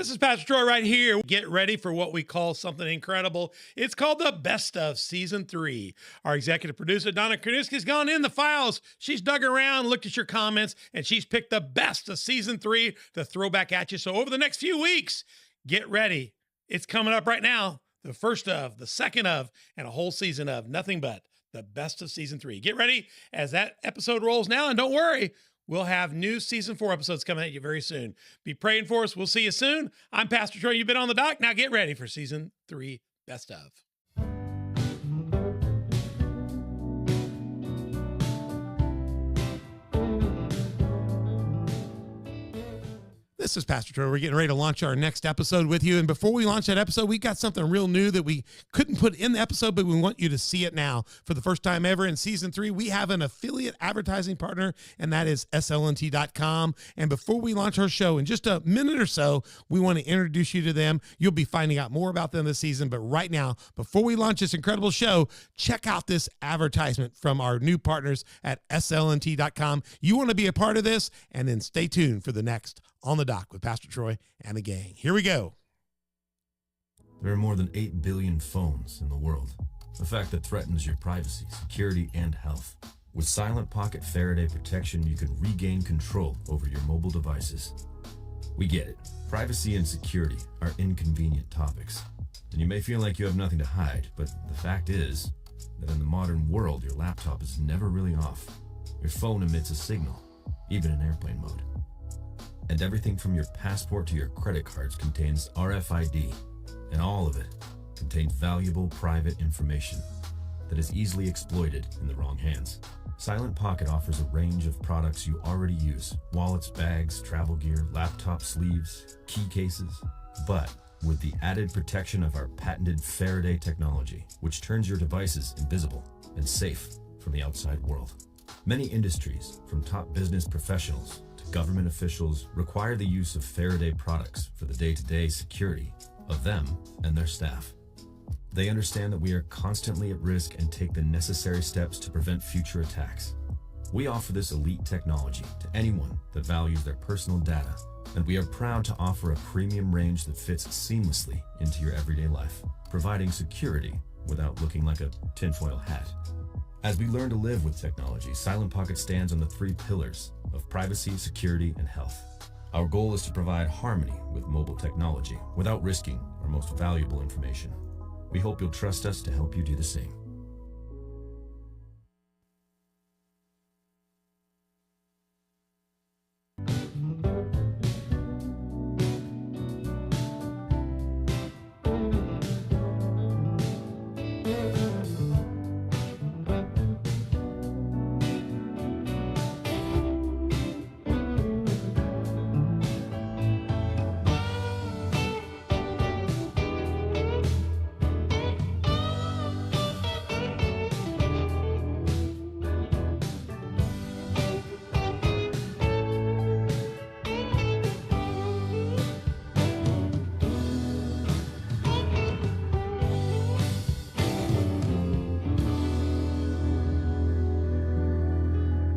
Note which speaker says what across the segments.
Speaker 1: This is Pastor Troy right here. Get ready for what we call something incredible. It's called the Best of Season 3. Our executive producer, Donna Korniski, has gone in the files. She's dug around, looked at your comments, and she's picked the best of Season 3 to throw back at you. So over the next few weeks, get ready. It's coming up right now. The first of, the second of, and a whole season of nothing but the best of Season 3. Get ready as that episode rolls now, and don't worry, we'll have new Season 4 episodes coming at you very soon. Be praying for us. We'll see you soon. I'm Pastor Troy. You've been on the dock. Now get ready for Season 3 Best of. This is Pastor Troy. We're getting ready to launch our next episode with you. And before we launch that episode, we've got something real new that we couldn't put in the episode, but we want you to see it now. For the first time ever in Season 3, we have an affiliate advertising partner, and that is slnt.com. And before we launch our show, in just a minute or so, we want to introduce you to them. You'll be finding out more about them this season. But right now, before we launch this incredible show, check out this advertisement from our new partners at slnt.com. You want to be a part of this, and then stay tuned for the next On the Dock with Pastor Troy and the gang. Here we go.
Speaker 2: There are more than 8 billion phones in the world, a fact that threatens your privacy, security, and health. With Silent Pocket Faraday protection, you can regain control over your mobile devices. We get it. Privacy and security are inconvenient topics, and you may feel like you have nothing to hide, but the fact is that in the modern world, your laptop is never really off. Your phone emits a signal, even in airplane mode. And everything from your passport to your credit cards contains RFID, and all of it contains valuable private information that is easily exploited in the wrong hands. Silent Pocket offers a range of products you already use: wallets, bags, travel gear, laptop sleeves, key cases, but with the added protection of our patented Faraday technology, which turns your devices invisible and safe from the outside world. Many industries, from top business professionals government officials, require the use of Faraday products for the day-to-day security of them and their staff. They understand that we are constantly at risk and take the necessary steps to prevent future attacks. We offer this elite technology to anyone that values their personal data, and we are proud to offer a premium range that fits seamlessly into your everyday life, providing security without looking like a tinfoil hat. As we learn to live with technology, Silent Pocket stands on the 3 pillars of privacy, security, and health. Our goal is to provide harmony with mobile technology without risking our most valuable information. We hope you'll trust us to help you do the same.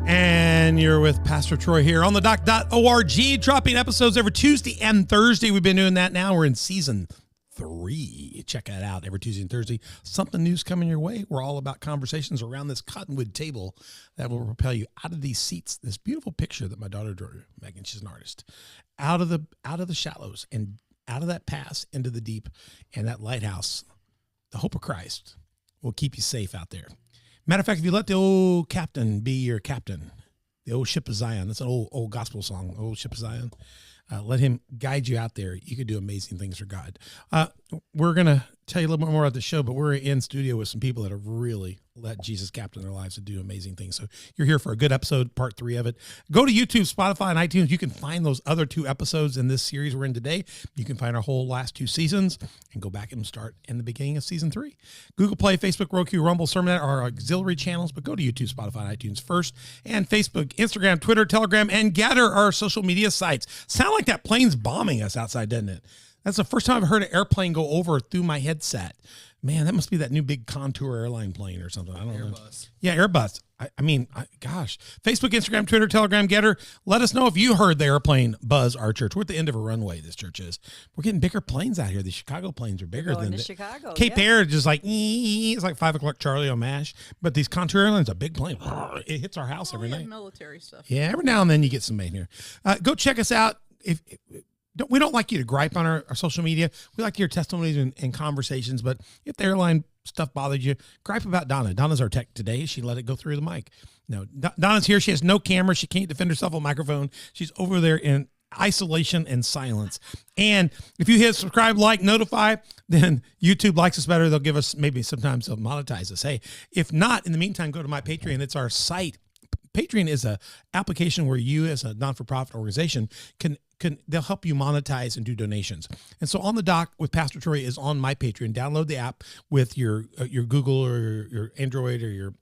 Speaker 1: And you're with Pastor Troy here on the dock.org, dropping episodes every Tuesday and Thursday. We've been doing that now. We're in Season 3. Check that out every Tuesday and Thursday. Something new's coming your way. We're all about conversations around this cottonwood table that will propel you out of these seats. This beautiful picture that my daughter drew, Megan, she's an artist, out of the shallows and out of that pass into the deep, and that lighthouse, the hope of Christ, will keep you safe out there. Matter of fact, if you let the old captain be your captain, the old ship of Zion, that's an old gospel song, old ship of Zion. Let him guide you out there. You can do amazing things for God. We're going to tell you a little bit more about the show, but we're in studio with some people that have really let Jesus captain their lives to do amazing things. So you're here for a good episode, part 3 of it. Go to YouTube, Spotify, and iTunes. You can find those other 2 episodes in this series we're in today. You can find our whole last 2 seasons and go back and start in the beginning of Season 3. Google Play, Facebook, Roku, Rumble, Sermonet are our auxiliary channels, but go to YouTube, Spotify, and iTunes first. And Facebook, Instagram, Twitter, Telegram, and Gather are our social media sites. Sound like that plane's bombing us outside, doesn't it? That's the first time I've heard an airplane go over through my headset. Man, that must be that new big Contour airline plane or something. I don't know.
Speaker 3: Airbus.
Speaker 1: Yeah, Airbus. Gosh. Facebook, Instagram, Twitter, Telegram, Getter. Let us know if you heard the airplane buzz our church. We're at the end of a runway, this church is. We're getting bigger planes out here. The Chicago planes are bigger
Speaker 4: Going
Speaker 1: than
Speaker 4: to Chicago.
Speaker 1: Cape Air is just like, it's like 5 o'clock Charlie on MASH. But these Contour Airlines, a big plane. It hits our house every
Speaker 3: We have
Speaker 1: night.
Speaker 3: military stuff.
Speaker 1: Yeah, every now and then you get some made here. Go check us out. We don't like you to gripe on our social media. We like to hear testimonies and conversations. But if the airline stuff bothered you, gripe about Donna. Donna's our tech today. She let it go through the mic. No, Donna's here. She has no camera. She can't defend herself on microphone. She's over there in isolation and silence. And if you hit subscribe, like, notify, then YouTube likes us better. They'll give us, maybe sometimes they'll monetize us. Hey, if not, in the meantime, go to my Patreon. It's our site. Patreon is a application where you, as a non-for-profit organization, they'll help you monetize and do donations. And so On the Dock with Pastor Troy is on my Patreon. Download the app with your Google or your Android or your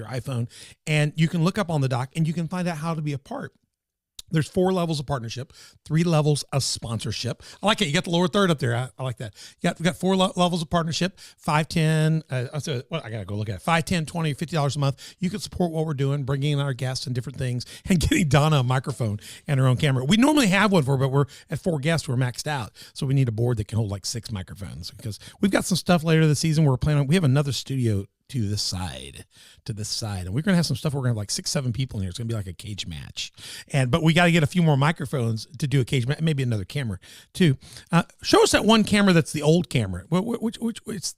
Speaker 1: iPhone, and you can look up On the Dock and you can find out how to be a part. There's 4 levels of partnership, 3 levels of sponsorship. I like it. You got the lower third up there. I like that. We got 4 levels of partnership, 5, 10. I got to go look at it. 5, 10, 20, $50 a month. You can support what we're doing, bringing in our guests and different things, and getting Donna a microphone and her own camera. We normally have one for her, but we're at 4 guests. We're maxed out. So we need a board that can hold like 6 microphones, because we've got some stuff later this season we're planning on. We have another studio to this side. And we're going to have some stuff. We're going to have like 6, 7 people in here. It's going to be like a cage match. But we got to get a few more microphones to do a cage match, maybe another camera too. Show us that one camera that's the old camera. Which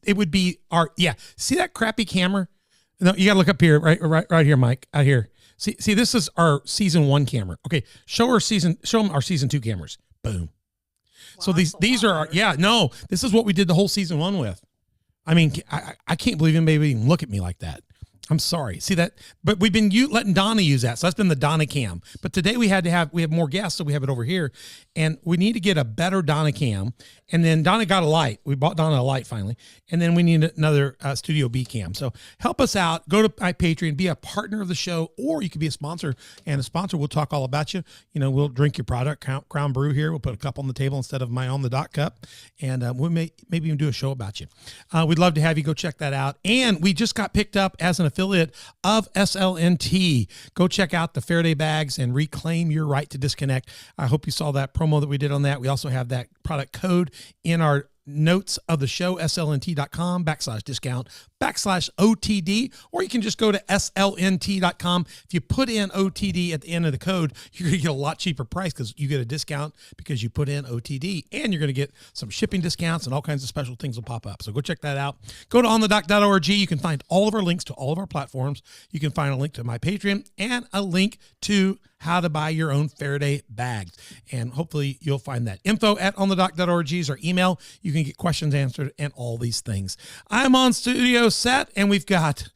Speaker 1: it would be our, see that crappy camera? No, you got to look up here, right here, Mike, out here. See, this is our season 1 camera. Okay. Show them our season 2 cameras. Boom. Wow, so these are this is what we did the whole season 1 with. I mean, I can't believe anybody even look at me like that. I'm sorry. See that? But we've been letting Donna use that. So that's been the Donna cam. But today we have more guests, so we have it over here. And we need to get a better Donna cam. And then Donna got a light. We bought Donna a light finally. And then we need another Studio B cam. So help us out. Go to my Patreon, be a partner of the show, or you could be a sponsor. And a sponsor, we'll talk all about you. We'll drink your product, Crown Brew here. We'll put a cup on the table instead of my On the Dock cup. And we may maybe even do a show about you. We'd love to have you go check that out. And we just got picked up as an affiliate of SLNT. Go check out the Faraday bags and reclaim your right to disconnect. I hope you saw that promo that we did on that. We also have that product code in our notes of the show, slnt.com/discount/OTD, or you can just go to slnt.com. If you put in OTD at the end of the code, you're going to get a lot cheaper price because you get a discount because you put in OTD, and you're going to get some shipping discounts and all kinds of special things will pop up. So go check that out. Go to onthedock.org. You can find all of our links to all of our platforms. You can find a link to my Patreon and a link to how to buy your own Faraday bags. And hopefully you'll find that. info@onthedock.org is our email. You can get questions answered and all these things. I'm on studio set, and we've got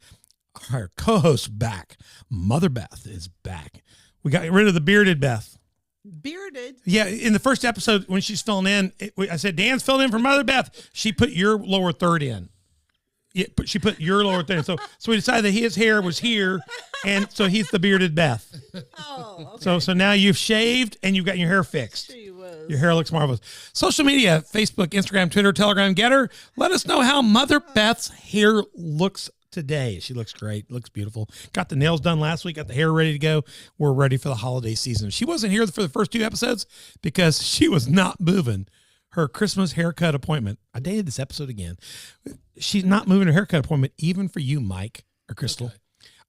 Speaker 1: our co-host back. Mother Beth is back. We got rid of the bearded Beth.
Speaker 3: Bearded?
Speaker 1: Yeah, in the first episode when she's filling in, I said, Dan's filling in for Mother Beth. She put your lower third in. Yeah, she put your lower third in. So we decided that his hair was here, and so he's the bearded Beth.
Speaker 3: Oh, okay.
Speaker 1: So now you've shaved and you've got your hair fixed.
Speaker 3: She was.
Speaker 1: Your hair looks marvelous. Social media, Facebook, Instagram, Twitter, Telegram, Getter. Let us know how Mother Beth's hair looks today. She looks great. Looks beautiful. Got the nails done last week. Got the hair ready to go. We're ready for the holiday season. She wasn't here for the first 2 episodes because she was not moving her Christmas haircut appointment. I dated this episode again. She's not moving her haircut appointment, even for you, Mike or Crystal. Okay.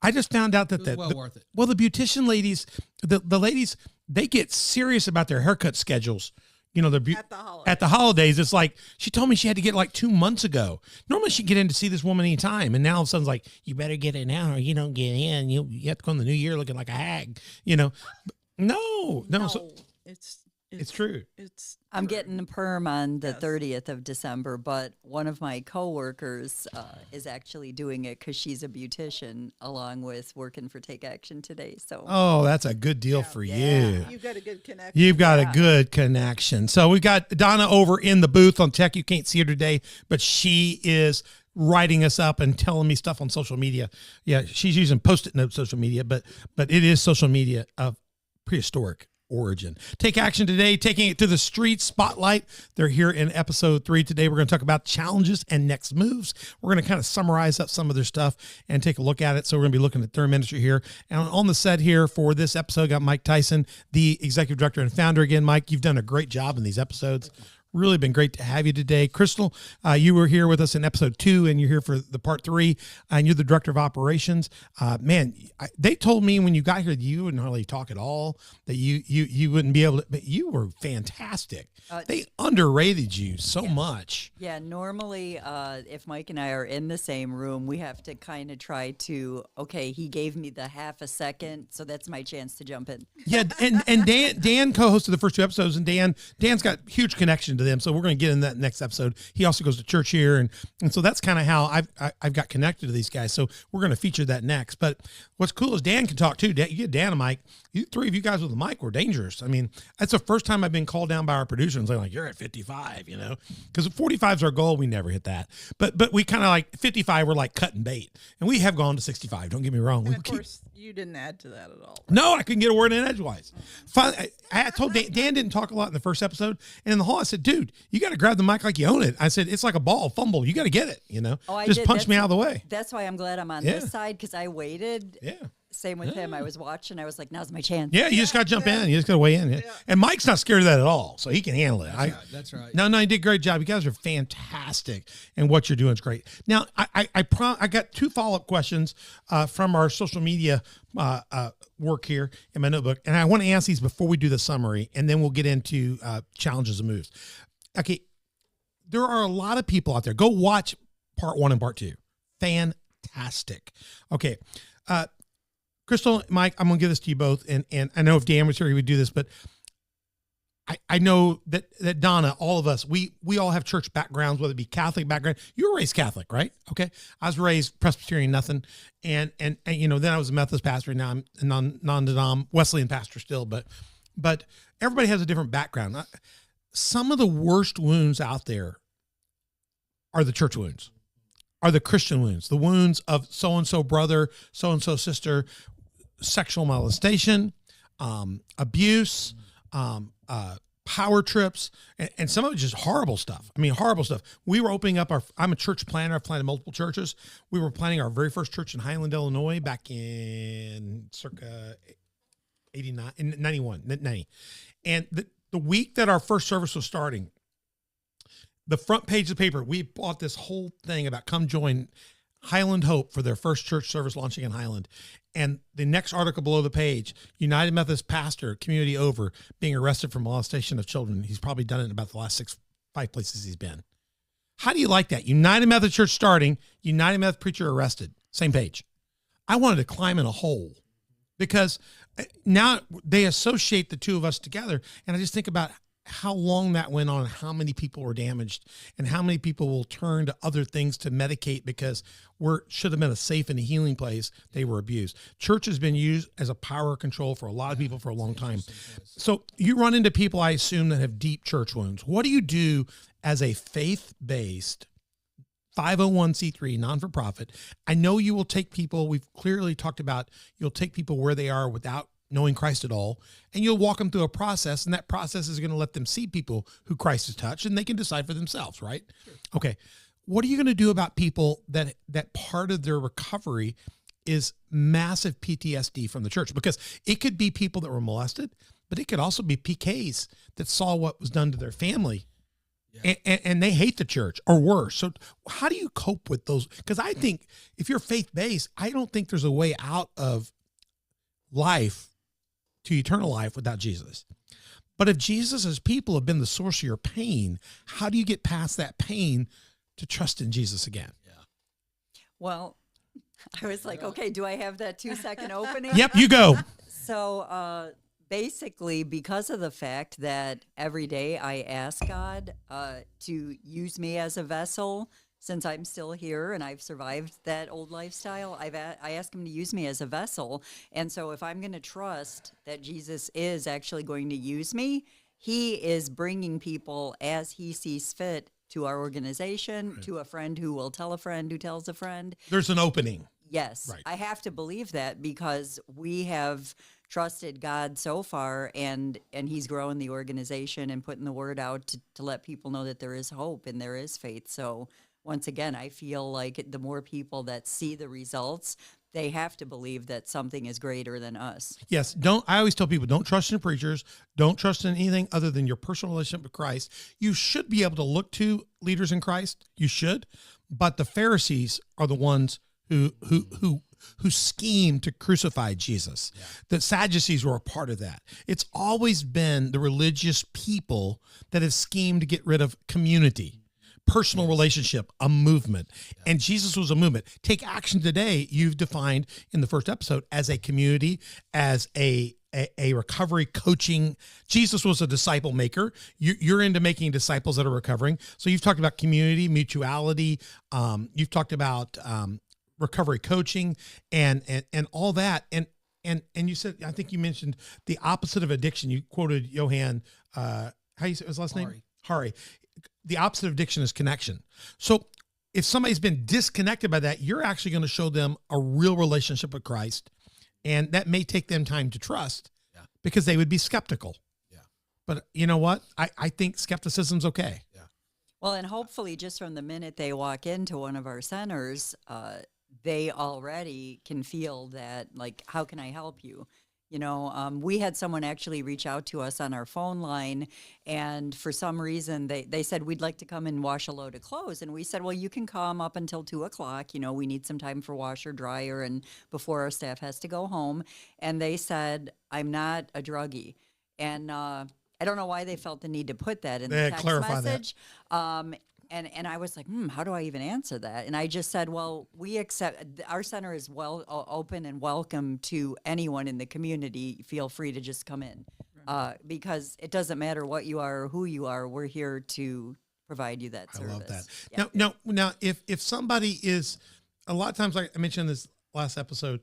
Speaker 1: I just found out that
Speaker 5: worth it.
Speaker 1: Well, the beautician ladies, the ladies, they get serious about their haircut schedules. At the holidays, it's like she told me she had to get like 2 months ago. Normally she'd get in to see this woman anytime, and now all of a sudden it's like, you better get in now or you don't get in. You have to go in the new year looking like a hag. No. So it's true.
Speaker 4: I'm getting a perm on the 30th of December, but one of my coworkers is actually doing it because she's a beautician along with working for Take Action Today. So
Speaker 1: that's a good deal for you.
Speaker 3: You've got a good connection.
Speaker 1: You've got a good connection. So we've got Donna over in the booth on tech. You can't see her today, but she is writing us up and telling me stuff on social media. Yeah, she's using Post-it note social media, but it is social media of prehistoric. origin. Take action today, taking it to the street spotlight. They're here in episode 3 today. We're going to talk about challenges and next moves. We're going to kind of summarize up some of their stuff and take a look at it. So we're going to be looking at their ministry here. And on the set here for this episode, got Mike Tyson, the executive director and founder. Again, Mike, you've done a great job in these episodes. Really been great to have you today. Crystal, you were here with us in episode 2, and you're here for the part 3, and you're the director of operations. They told me when you got here that you wouldn't hardly talk at all, that you wouldn't be able to, but you were fantastic. They underrated you so much.
Speaker 4: Yeah, normally if Mike and I are in the same room, we have to kind of try to, okay, he gave me the half a second, so that's my chance to jump in.
Speaker 1: Yeah, and Dan co-hosted the first 2 episodes, and Dan's got huge connection to them, so we're going to get in that next episode. He also goes to church here, and so that's kind of how I've got connected to these guys. So we're going to feature that next. But what's cool is Dan can talk too. You get Dan a mic. You 3 of you guys with a mic were dangerous. I mean, that's the first time I've been called down by our producers. They're like, "You're at 55," because 45 is our goal. We never hit that, but we kind of like 55. We're like cutting bait, and we have gone to 65. Don't get me wrong.
Speaker 3: And of course, you didn't add to that at all.
Speaker 1: No, I couldn't get a word in edgewise. I told Dan didn't talk a lot in the first episode, and in the hall I said, "Dude, you got to grab the mic like you own it." I said, "It's like a ball, fumble. You got to get it. Just punch me out of the way."
Speaker 4: That's why I'm glad I'm on this side, because I waited.
Speaker 1: Yeah.
Speaker 4: Same with him. I was watching. I was like, now's my chance.
Speaker 1: Yeah, you just got to jump in. You just got to weigh in. Yeah. And Mike's not scared of that at all, so he can handle it.
Speaker 5: That's right.
Speaker 1: No, you did a great job. You guys are fantastic, and what you're doing is great. Now, I got 2 follow-up questions from our social media work here in my notebook, and I want to ask these before we do the summary, and then we'll get into challenges and moves. Okay, there are a lot of people out there. Go watch part 1 and part 2. Fantastic. Okay. Crystal, Mike, I'm going to give this to you both. And I know if Dan was here, he would do this, but I know that Donna, all of us, we all have church backgrounds, whether it be Catholic background. You were raised Catholic, right? Okay. I was raised Presbyterian, nothing. And then I was a Methodist pastor. Now I'm a non-denom Wesleyan pastor still, but everybody has a different background. Some of the worst wounds out there are the church wounds, are the Christian wounds, the wounds of so-and-so brother, so-and-so sister, sexual molestation, abuse, power trips, and some of it just horrible stuff. I mean, horrible stuff. We were opening up I'm a church planner. I've planted multiple churches. We were planning our very first church in Highland, Illinois back in circa 90. And the week that our first service was starting, the front page of the paper, we bought this whole thing about come join Highland Hope for their first church service launching in Highland. And the next article below the page, United Methodist pastor, community over, being arrested for molestation of children. He's probably done it in about the last 5 places he's been. How do you like that? United Methodist Church starting, United Methodist preacher arrested. Same page. I wanted to climb in a hole because now they associate the 2 of us together. And I just think about how long that went on, how many people were damaged, and how many people will turn to other things to medicate because should have been a safe and a healing place. They were abused. Church has been used as a power control for a lot of people for a long time. So you run into people, I assume, that have deep church wounds. What do you do as a faith-based 501c3 non-for-profit? I know you will take people, we've clearly talked about, you'll take people where they are without knowing Christ at all, and you'll walk them through a process, and that process is going to let them see people who Christ has touched, and they can decide for themselves, right? Sure. Okay. What are you going to do about people that part of their recovery is massive PTSD from the church? Because it could be people that were molested, but it could also be PKs that saw what was done to their family, and they hate the church or worse. So how do you cope with those? Because I think if you're faith-based, I don't think there's a way out of life to eternal life without Jesus. But if Jesus' people have been the source of your pain, how do you get past that pain to trust in Jesus again?
Speaker 5: Yeah.
Speaker 4: Well, I was like, okay, do I have that 2-second opening?
Speaker 1: Yep, you go.
Speaker 4: So basically, because of the fact that every day I ask God to use me as a vessel, since I'm still here and I've survived that old lifestyle, I ask him to use me as a vessel. And so if I'm going to trust that Jesus is actually going to use me, he is bringing people as he sees fit to our organization, to a friend who will tell a friend who tells a friend.
Speaker 1: There's an opening.
Speaker 4: Yes,
Speaker 1: Right.
Speaker 4: I have to believe that because we have trusted God so far, and he's growing the organization and putting the word out to let people know that there is hope and there is faith. So once again, I feel like the more people that see the results, they have to believe that something is greater than us.
Speaker 1: Yes, I always tell people, don't trust in preachers, don't trust in anything other than your personal relationship with Christ. You should be able to look to leaders in Christ. You should, but the Pharisees are the ones who schemed to crucify Jesus. Yeah. The Sadducees were a part of that. It's always been the religious people that have schemed to get rid of community, personal relationship, a movement. Yeah. And Jesus was a movement. Take Action Today, you've defined in the first episode as a community, as a recovery coaching. Jesus was a disciple maker. You're into making disciples that are recovering. So you've talked about community, mutuality. You've talked about recovery coaching and all that. And you said, I think you mentioned the opposite of addiction. You quoted Johann, how you say his last name? Hari. The opposite of addiction is connection. So if somebody's been disconnected by that, you're actually going to show them a real relationship with Christ. And that may take them time to trust because they would be skeptical. Yeah. But you know what? I think skepticism's okay. Yeah.
Speaker 4: Well, and hopefully just from the minute they walk into one of our centers, they already can feel that, like, how can I help you? You know, we had someone actually reach out to us on our phone line, and for some reason they said, we'd like to come and wash a load of clothes. And we said, well, you can come up until 2:00. You know, we need some time for washer, dryer, and before our staff has to go home. And they said, I'm not a druggie. And I don't know why they felt the need to put that in the text message. And I was like, how do I even answer that? And I just said, well, we accept, our center is open and welcome to anyone in the community. Feel free to just come in because it doesn't matter what you are or who you are. We're here to provide you that service.
Speaker 1: I love that.
Speaker 4: Yeah.
Speaker 1: Now, if somebody is, a lot of times, like I mentioned in this last episode,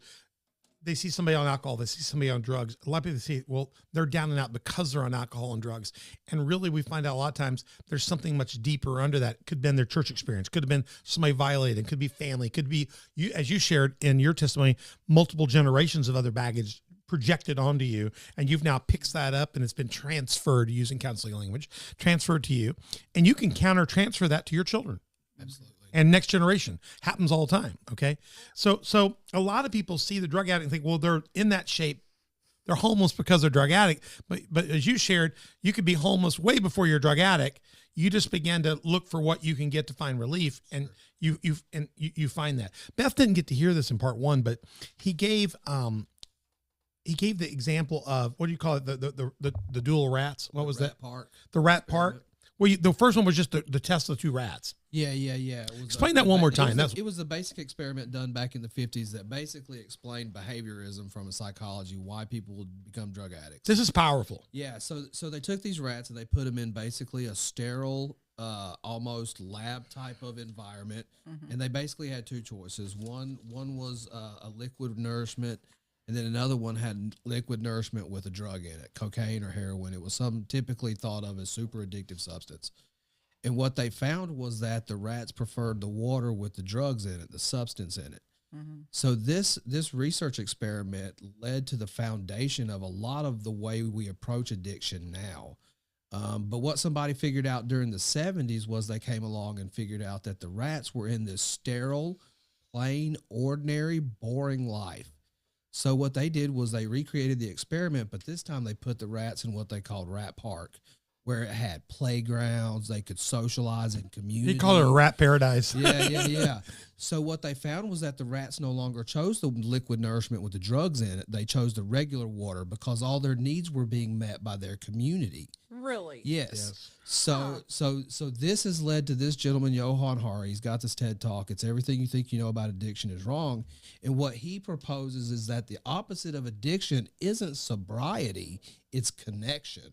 Speaker 1: they see somebody on alcohol, they see somebody on drugs. A lot of people see, well, they're down and out because they're on alcohol and drugs. And really, we find out a lot of times there's something much deeper under that. Could have been their church experience, could have been somebody violated, could be family, could be, you, as you shared in your testimony, multiple generations of other baggage projected onto you. And you've now picked that up and it's been transferred, using counseling language, transferred to you. And you can counter transfer that to your children.
Speaker 5: Absolutely.
Speaker 1: And next generation. Happens all the time. Okay. So a lot of people see the drug addict and think, well, they're in that shape. They're homeless because they're drug addict. But as you shared, you could be homeless way before you're a drug addict. You just began to look for what you can get to find relief. And you find that. Beth didn't get to hear this in part one, but he gave the example of, what do you call it? The dual rats. What was that?
Speaker 5: Park.
Speaker 1: The rat park. Well, the first one was just the test of the two rats.
Speaker 5: Yeah. It was
Speaker 1: Explain that one more time.
Speaker 5: It was the basic experiment done back in the 50s that basically explained behaviorism from a psychology, why people would become drug addicts.
Speaker 1: This is powerful.
Speaker 5: Yeah, so they took these rats and they put them in basically a sterile, almost lab type of environment, and they basically had two choices. One was a liquid nourishment, and then another one had liquid nourishment with a drug in it, cocaine or heroin. It was some typically thought of as super addictive substance. And what they found was that the rats preferred the water with the drugs in it, the substance in it. So this research experiment led to the foundation of a lot of the way we approach addiction now. But what somebody figured out during the 70s was they came along and figured out that the rats were in this sterile, plain, ordinary, boring life. So what they did was they recreated the experiment, but this time they put the rats in what they called Rat Park, where it had playgrounds, they could socialize in community.
Speaker 1: You call it a rat paradise.
Speaker 5: Yeah. So what they found was that the rats no longer chose the liquid nourishment with the drugs in it. They chose the regular water because all their needs were being met by their community.
Speaker 3: Really?
Speaker 5: Yes. So this has led to this gentleman, Johann Hari. He's got this TED Talk. It's Everything You Think You Know About Addiction is Wrong. And what he proposes is that the opposite of addiction isn't sobriety, it's connection.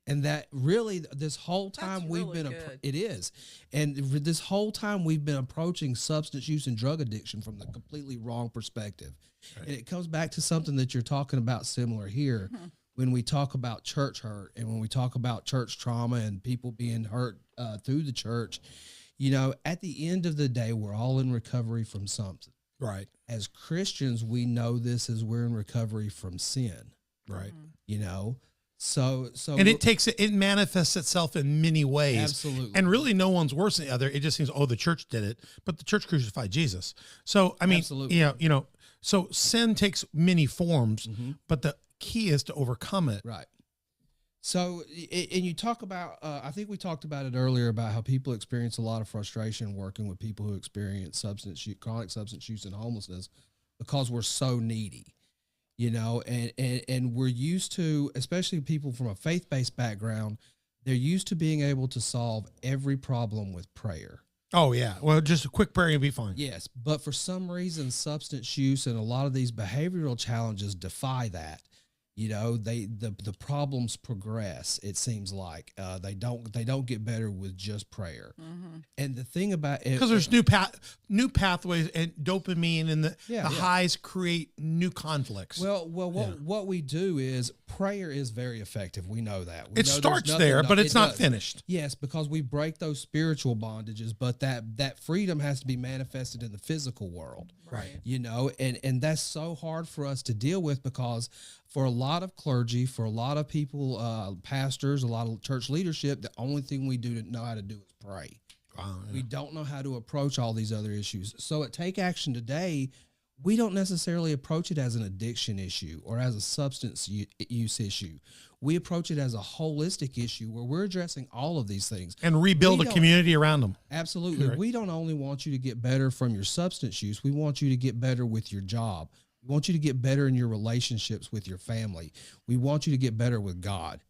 Speaker 5: And that really, this whole time it is. And this whole time we've been approaching substance use and drug addiction from the completely wrong perspective. Right. And it comes back to something that you're talking about similar here. When we talk about church hurt and when we talk about church trauma and people being hurt through the church, you know, at the end of the day, we're all in recovery from something.
Speaker 1: Right.
Speaker 5: As Christians, we know this as we're in recovery from sin.
Speaker 1: Right.
Speaker 5: You know, so
Speaker 1: And it manifests itself in many ways.
Speaker 5: Absolutely.
Speaker 1: And really no one's worse than the other. It just seems, the church did it, but the church crucified Jesus. So, I mean,
Speaker 5: Absolutely.
Speaker 1: So sin takes many forms,
Speaker 5: Mm-hmm.
Speaker 1: but the key is to overcome it.
Speaker 5: Right. So, and you talk about, I think we talked about it earlier about how people experience a lot of frustration working with people who experience chronic substance use and homelessness because we're so needy, you know, and we're used to, especially people from a faith-based background, they're used to being able to solve every problem with prayer.
Speaker 1: Oh yeah. Well, just a quick prayer and be fine.
Speaker 5: Yes. But for some reason, substance use and a lot of these behavioral challenges defy that. You know, the problems progress. It seems like they don't get better with just prayer. And the thing about it,
Speaker 1: Because there's new pathways and dopamine and the highs create new conflicts.
Speaker 5: what we do is prayer is very effective. We know that. We
Speaker 1: it
Speaker 5: know there's
Speaker 1: starts
Speaker 5: nothing
Speaker 1: there, but it's not
Speaker 5: does.
Speaker 1: finished.
Speaker 5: Yes, because we break those spiritual bondages, but that freedom has to be manifested in the physical world.
Speaker 1: Right.
Speaker 5: You know, and that's so hard for us to deal with because for a lot of clergy, for a lot of people, pastors, a lot of church leadership, the only thing we do to know how to do is pray.
Speaker 1: Wow, yeah.
Speaker 5: We don't know how to approach all these other issues. So at Take Action Today, we don't necessarily approach it as an addiction issue or as a substance use issue. We approach it as a holistic issue where we're addressing all of these things.
Speaker 1: And rebuild
Speaker 5: We
Speaker 1: a
Speaker 5: don't-
Speaker 1: community around them.
Speaker 5: Absolutely.
Speaker 1: Correct.
Speaker 5: We don't only want you to get better from your substance use. We want you to get better with your job. We want you to get better in your relationships with your family. We want you to get better with God,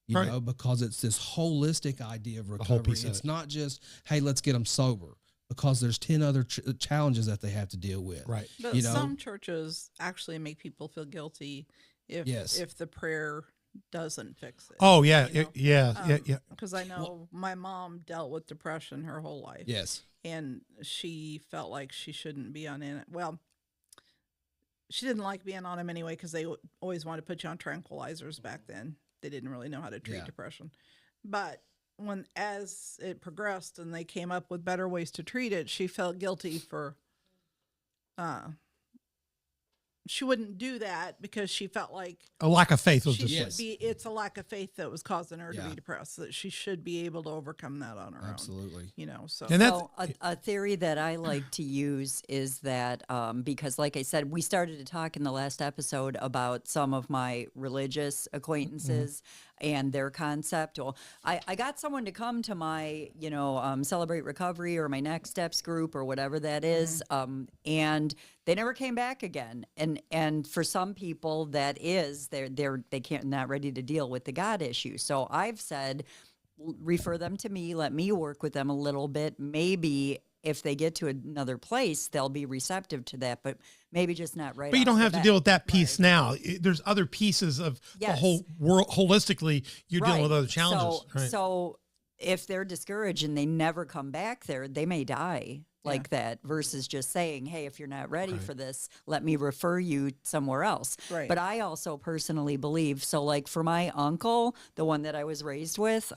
Speaker 5: you
Speaker 1: Right.
Speaker 5: know, because it's this holistic idea of
Speaker 1: whole
Speaker 5: recovery.
Speaker 1: piece of
Speaker 5: It's
Speaker 1: it.
Speaker 5: not just, hey, let's get them sober, because there's 10 other challenges that they have to deal with.
Speaker 1: Right.
Speaker 3: But
Speaker 5: You know?
Speaker 3: some churches actually make people feel guilty
Speaker 5: Yes.
Speaker 3: if the prayer doesn't fix it.
Speaker 1: Oh yeah.
Speaker 3: you know?
Speaker 1: Yeah.
Speaker 3: Because I know my mom dealt with depression her whole life.
Speaker 5: Yes.
Speaker 3: And she felt like she shouldn't be on it. Well, she didn't like being on them anyway because they always wanted to put you on tranquilizers back then. They didn't really know how to treat
Speaker 5: Yeah.
Speaker 3: depression. But as it progressed and they came up with better ways to treat it, she felt guilty for she wouldn't do that because she felt like
Speaker 1: A lack of faith was
Speaker 3: she
Speaker 1: just
Speaker 3: should
Speaker 5: Yes.
Speaker 3: be. It's a lack of faith that was causing her to
Speaker 5: Yeah.
Speaker 3: be depressed. That she should be able to overcome that on her
Speaker 5: Absolutely.
Speaker 3: own. You know, so
Speaker 1: And that's
Speaker 4: So a theory that I like to use is that because, like I said, we started to talk in the last episode about some of my religious acquaintances and their concept. Well, I got someone to come to my, Celebrate Recovery or my Next Steps group or whatever that is, and they never came back again. And for some people, that is they can't not ready to deal with the God issue. So I've said, refer them to me, let me work with them a little bit. Maybe if they get to another place, they'll be receptive to that, but maybe just not right.
Speaker 1: But you
Speaker 4: off
Speaker 1: don't
Speaker 4: the
Speaker 1: have to
Speaker 4: bat.
Speaker 1: deal with that piece now. There's other pieces of the
Speaker 4: Yes.
Speaker 1: whole world. Holistically, you're dealing with other challenges.
Speaker 4: So,
Speaker 1: right.
Speaker 4: so if they're discouraged and they never come back there, they may die like that versus just saying, hey, if you're not ready for this, let me refer you somewhere else.
Speaker 3: Right.
Speaker 4: But I also personally believe, so like for my uncle, the one that I was raised with,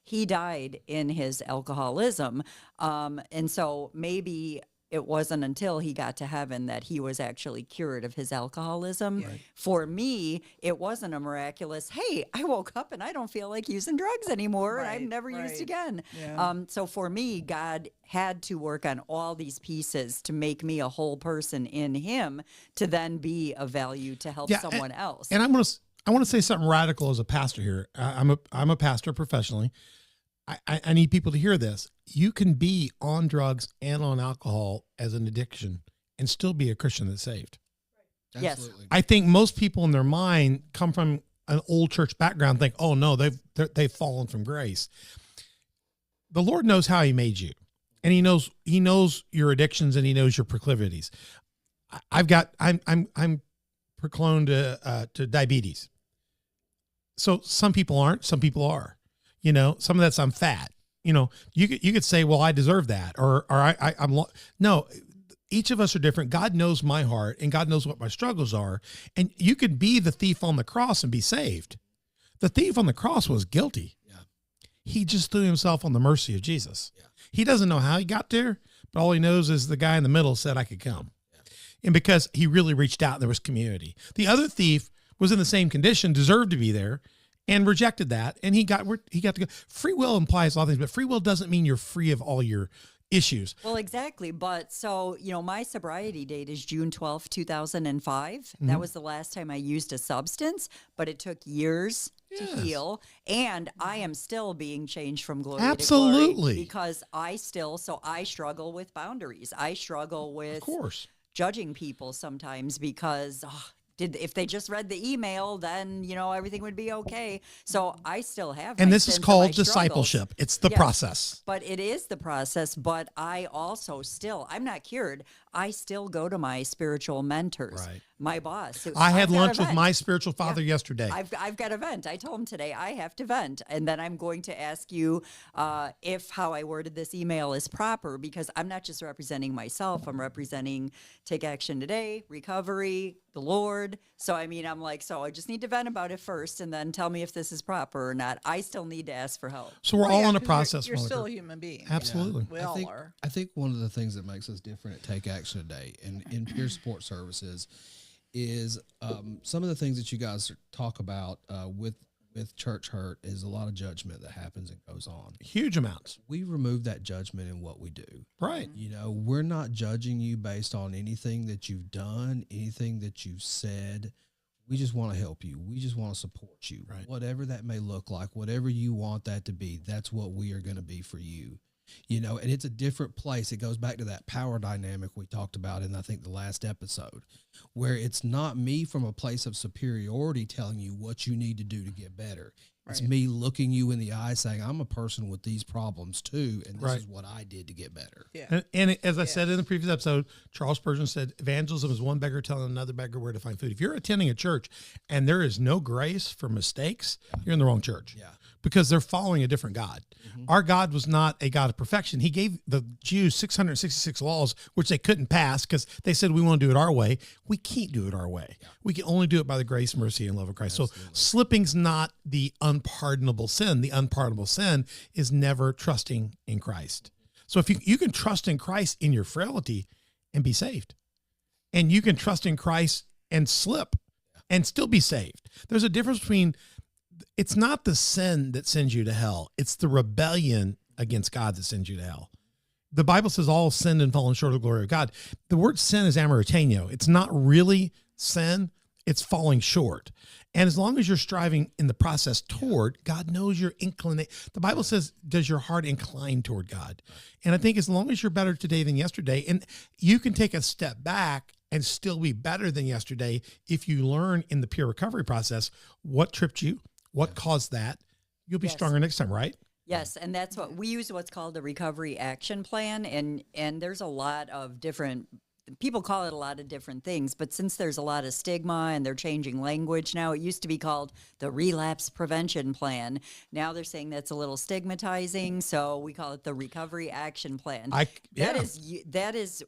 Speaker 4: he died in his alcoholism. And so maybe it wasn't until he got to heaven that he was actually cured of his alcoholism. For me, it wasn't a miraculous, hey, I woke up and I don't feel like using drugs anymore and I've
Speaker 3: Right,
Speaker 4: never used
Speaker 3: right.
Speaker 4: again.
Speaker 3: Yeah.
Speaker 4: So for me, God had to work on all these pieces to make me a whole person in him to then be of value to help someone else.
Speaker 1: And I want to say something radical as a pastor here. I'm a pastor professionally. I need people to hear this. You can be on drugs and on alcohol as an addiction and still be a Christian that's saved.
Speaker 4: Yes.
Speaker 5: Absolutely.
Speaker 1: I think most people in their mind come from an old church background, think, oh no, they've fallen from grace. The Lord knows how he made you, and he knows your addictions and he knows your proclivities. I'm prone to diabetes. So some people aren't, some people are. Some of that's I'm fat. You could say, well, I deserve that, or no. Each of us are different. God knows my heart, and God knows what my struggles are. And you could be the thief on the cross and be saved. The thief on the cross was guilty.
Speaker 5: Yeah.
Speaker 1: He just threw himself on the mercy of Jesus. Yeah. He doesn't know how he got there, but all he knows is the guy in the middle said I could come. Yeah. And because he really reached out, there was community. The other thief was in the same condition, deserved to be there, and rejected that, and he got to go. Free will implies a lot of things, but free will doesn't mean you're free of all your issues.
Speaker 4: Well, exactly. But so, my sobriety date is June 12th, 2005. That was the last time I used a substance, but it took years to heal. And I am still being changed from glory to
Speaker 1: Absolutely.
Speaker 4: glory because I struggle with boundaries. I struggle with
Speaker 1: Of course.
Speaker 4: judging people sometimes because if they just read the email, then everything would be okay. So I still have,
Speaker 1: And
Speaker 4: my
Speaker 1: this is
Speaker 4: sins and
Speaker 1: called
Speaker 4: my struggles.
Speaker 1: discipleship. It's the
Speaker 4: Yes.
Speaker 1: process.
Speaker 4: But it is the process. But I also I'm not cured. I still go to my spiritual mentors,
Speaker 1: Right.
Speaker 4: my boss.
Speaker 1: I had
Speaker 4: I've got
Speaker 1: lunch
Speaker 4: to
Speaker 1: with
Speaker 4: vent.
Speaker 1: my spiritual father
Speaker 4: Yeah.
Speaker 1: yesterday.
Speaker 4: I've got to vent. I told him today I have to vent, and then I'm going to ask you if how I worded this email is proper, because I'm not just representing myself. I'm representing Take Action Today, Recovery, the Lord. So I'm like, so I just need to vent about it first, and then tell me if this is proper or not. I still need to ask for help.
Speaker 1: So we're
Speaker 3: Well,
Speaker 1: all
Speaker 3: yeah,
Speaker 1: in a
Speaker 3: 'cause
Speaker 1: process.
Speaker 3: You're still a
Speaker 1: Monica.
Speaker 3: human being.
Speaker 1: Absolutely.
Speaker 3: We all are.
Speaker 5: I think one of the things that makes us different at Take Action Today and in peer support services is some of the things that you guys talk about with church hurt is a lot of judgment that happens and goes on.
Speaker 1: Huge amounts.
Speaker 5: We remove that judgment in what we do.
Speaker 1: Right.
Speaker 5: We're not judging you based on anything that you've done, anything that you've said. We just want to help you. We just want to support you.
Speaker 1: Right.
Speaker 5: Whatever that may look like, whatever you want that to be, that's what we are going to be for you. And it's a different place. It goes back to that power dynamic we talked about in, I think, the last episode, where it's not me from a place of superiority telling you what you need to do to get better. It's me looking you in the eye saying, I'm a person with these problems too, and this
Speaker 1: Right.
Speaker 5: is what I did to get better.
Speaker 3: Yeah.
Speaker 1: And as I said in the previous episode, Charles Spurgeon said, evangelism is one beggar telling another beggar where to find food. If you're attending a church and there is no grace for mistakes, you're in the wrong church.
Speaker 5: Yeah.
Speaker 1: Because they're following a different God. Our God was not a God of perfection. He gave the Jews 666 laws, which they couldn't pass because they said, we want to do it our way. We can't do it our way. We can only do it by the grace, mercy, and love of Christ. So slipping's not the unpardonable sin. The unpardonable sin is never trusting in Christ. So if you can trust in Christ in your frailty and be saved, and you can trust in Christ and slip and still be saved. There's a difference between, it's not the sin that sends you to hell. It's the rebellion against God that sends you to hell. The Bible says all sinned and fallen short of the glory of God. The word sin is amaritano. It's not really sin. It's falling short. And as long as you're striving in the process toward, God knows your inclination. The Bible says, does your heart incline toward God? And I think as long as you're better today than yesterday, and you can take a step back and still be better than yesterday if you learn in the peer recovery process what tripped you, what caused that, you'll be
Speaker 4: Yes.
Speaker 1: stronger next time, right?
Speaker 4: Yes, and that's what we use, what's called the recovery action plan, and there's a lot of different people call it a lot of different things, but since there's a lot of stigma and they're changing language now, it used to be called the relapse prevention plan. Now they're saying that's a little stigmatizing, so we call it the recovery action plan. That is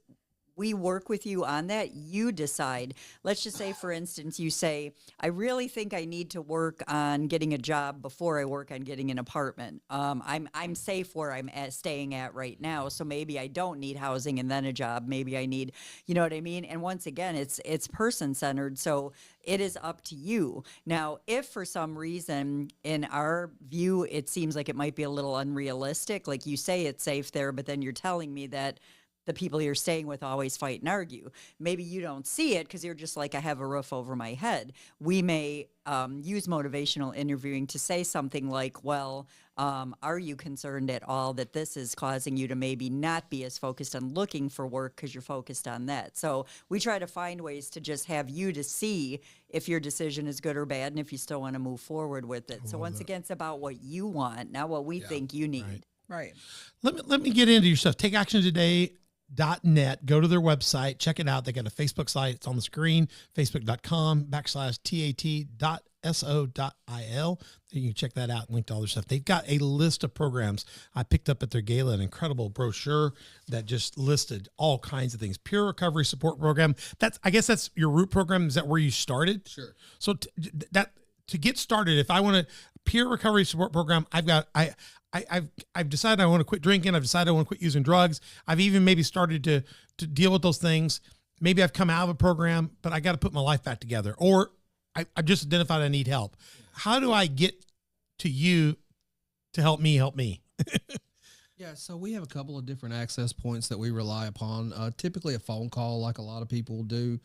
Speaker 4: we work with you on that. You decide. Let's just say, for instance, you say, I really think I need to work on getting a job before I work on getting an apartment. I'm safe where I'm staying at right now, so maybe I don't need housing and then a job. Maybe I need, you know what I mean? And once again, it's person-centered, so it is up to you. Now, if for some reason, in our view, it seems like it might be a little unrealistic, like you say it's safe there, but then you're telling me that the people you're staying with always fight and argue. Maybe you don't see it because you're just like, I have a roof over my head. We may use motivational interviewing to say something like, well, are you concerned at all that this is causing you to maybe not be as focused on looking for work because you're focused on that? So we try to find ways to just have you to see if your decision is good or bad and if you still want to move forward with it. So once again, it's about what you want, not what we think you need.
Speaker 3: Right.
Speaker 1: Let me get into your stuff. TakeActionToday.net. Go to their website. Check it out. They got a Facebook site. It's on the screen. Facebook.com/TAT.SO.IL. You can check that out and link to all their stuff. They've got a list of programs. I picked up at their gala an incredible brochure that just listed all kinds of things. Peer recovery support program. I guess that's your root program. Is that where you started?
Speaker 5: Sure.
Speaker 1: So to get started, if I want a peer recovery support program, I've decided I want to quit drinking. I've decided I want to quit using drugs. I've even maybe started to deal with those things. Maybe I've come out of a program, but I got to put my life back together. Or I've just identified I need help. How do I get to you to help me help me?
Speaker 5: Yeah, so we have a couple of different access points that we rely upon. Typically a phone call, like a lot of people do.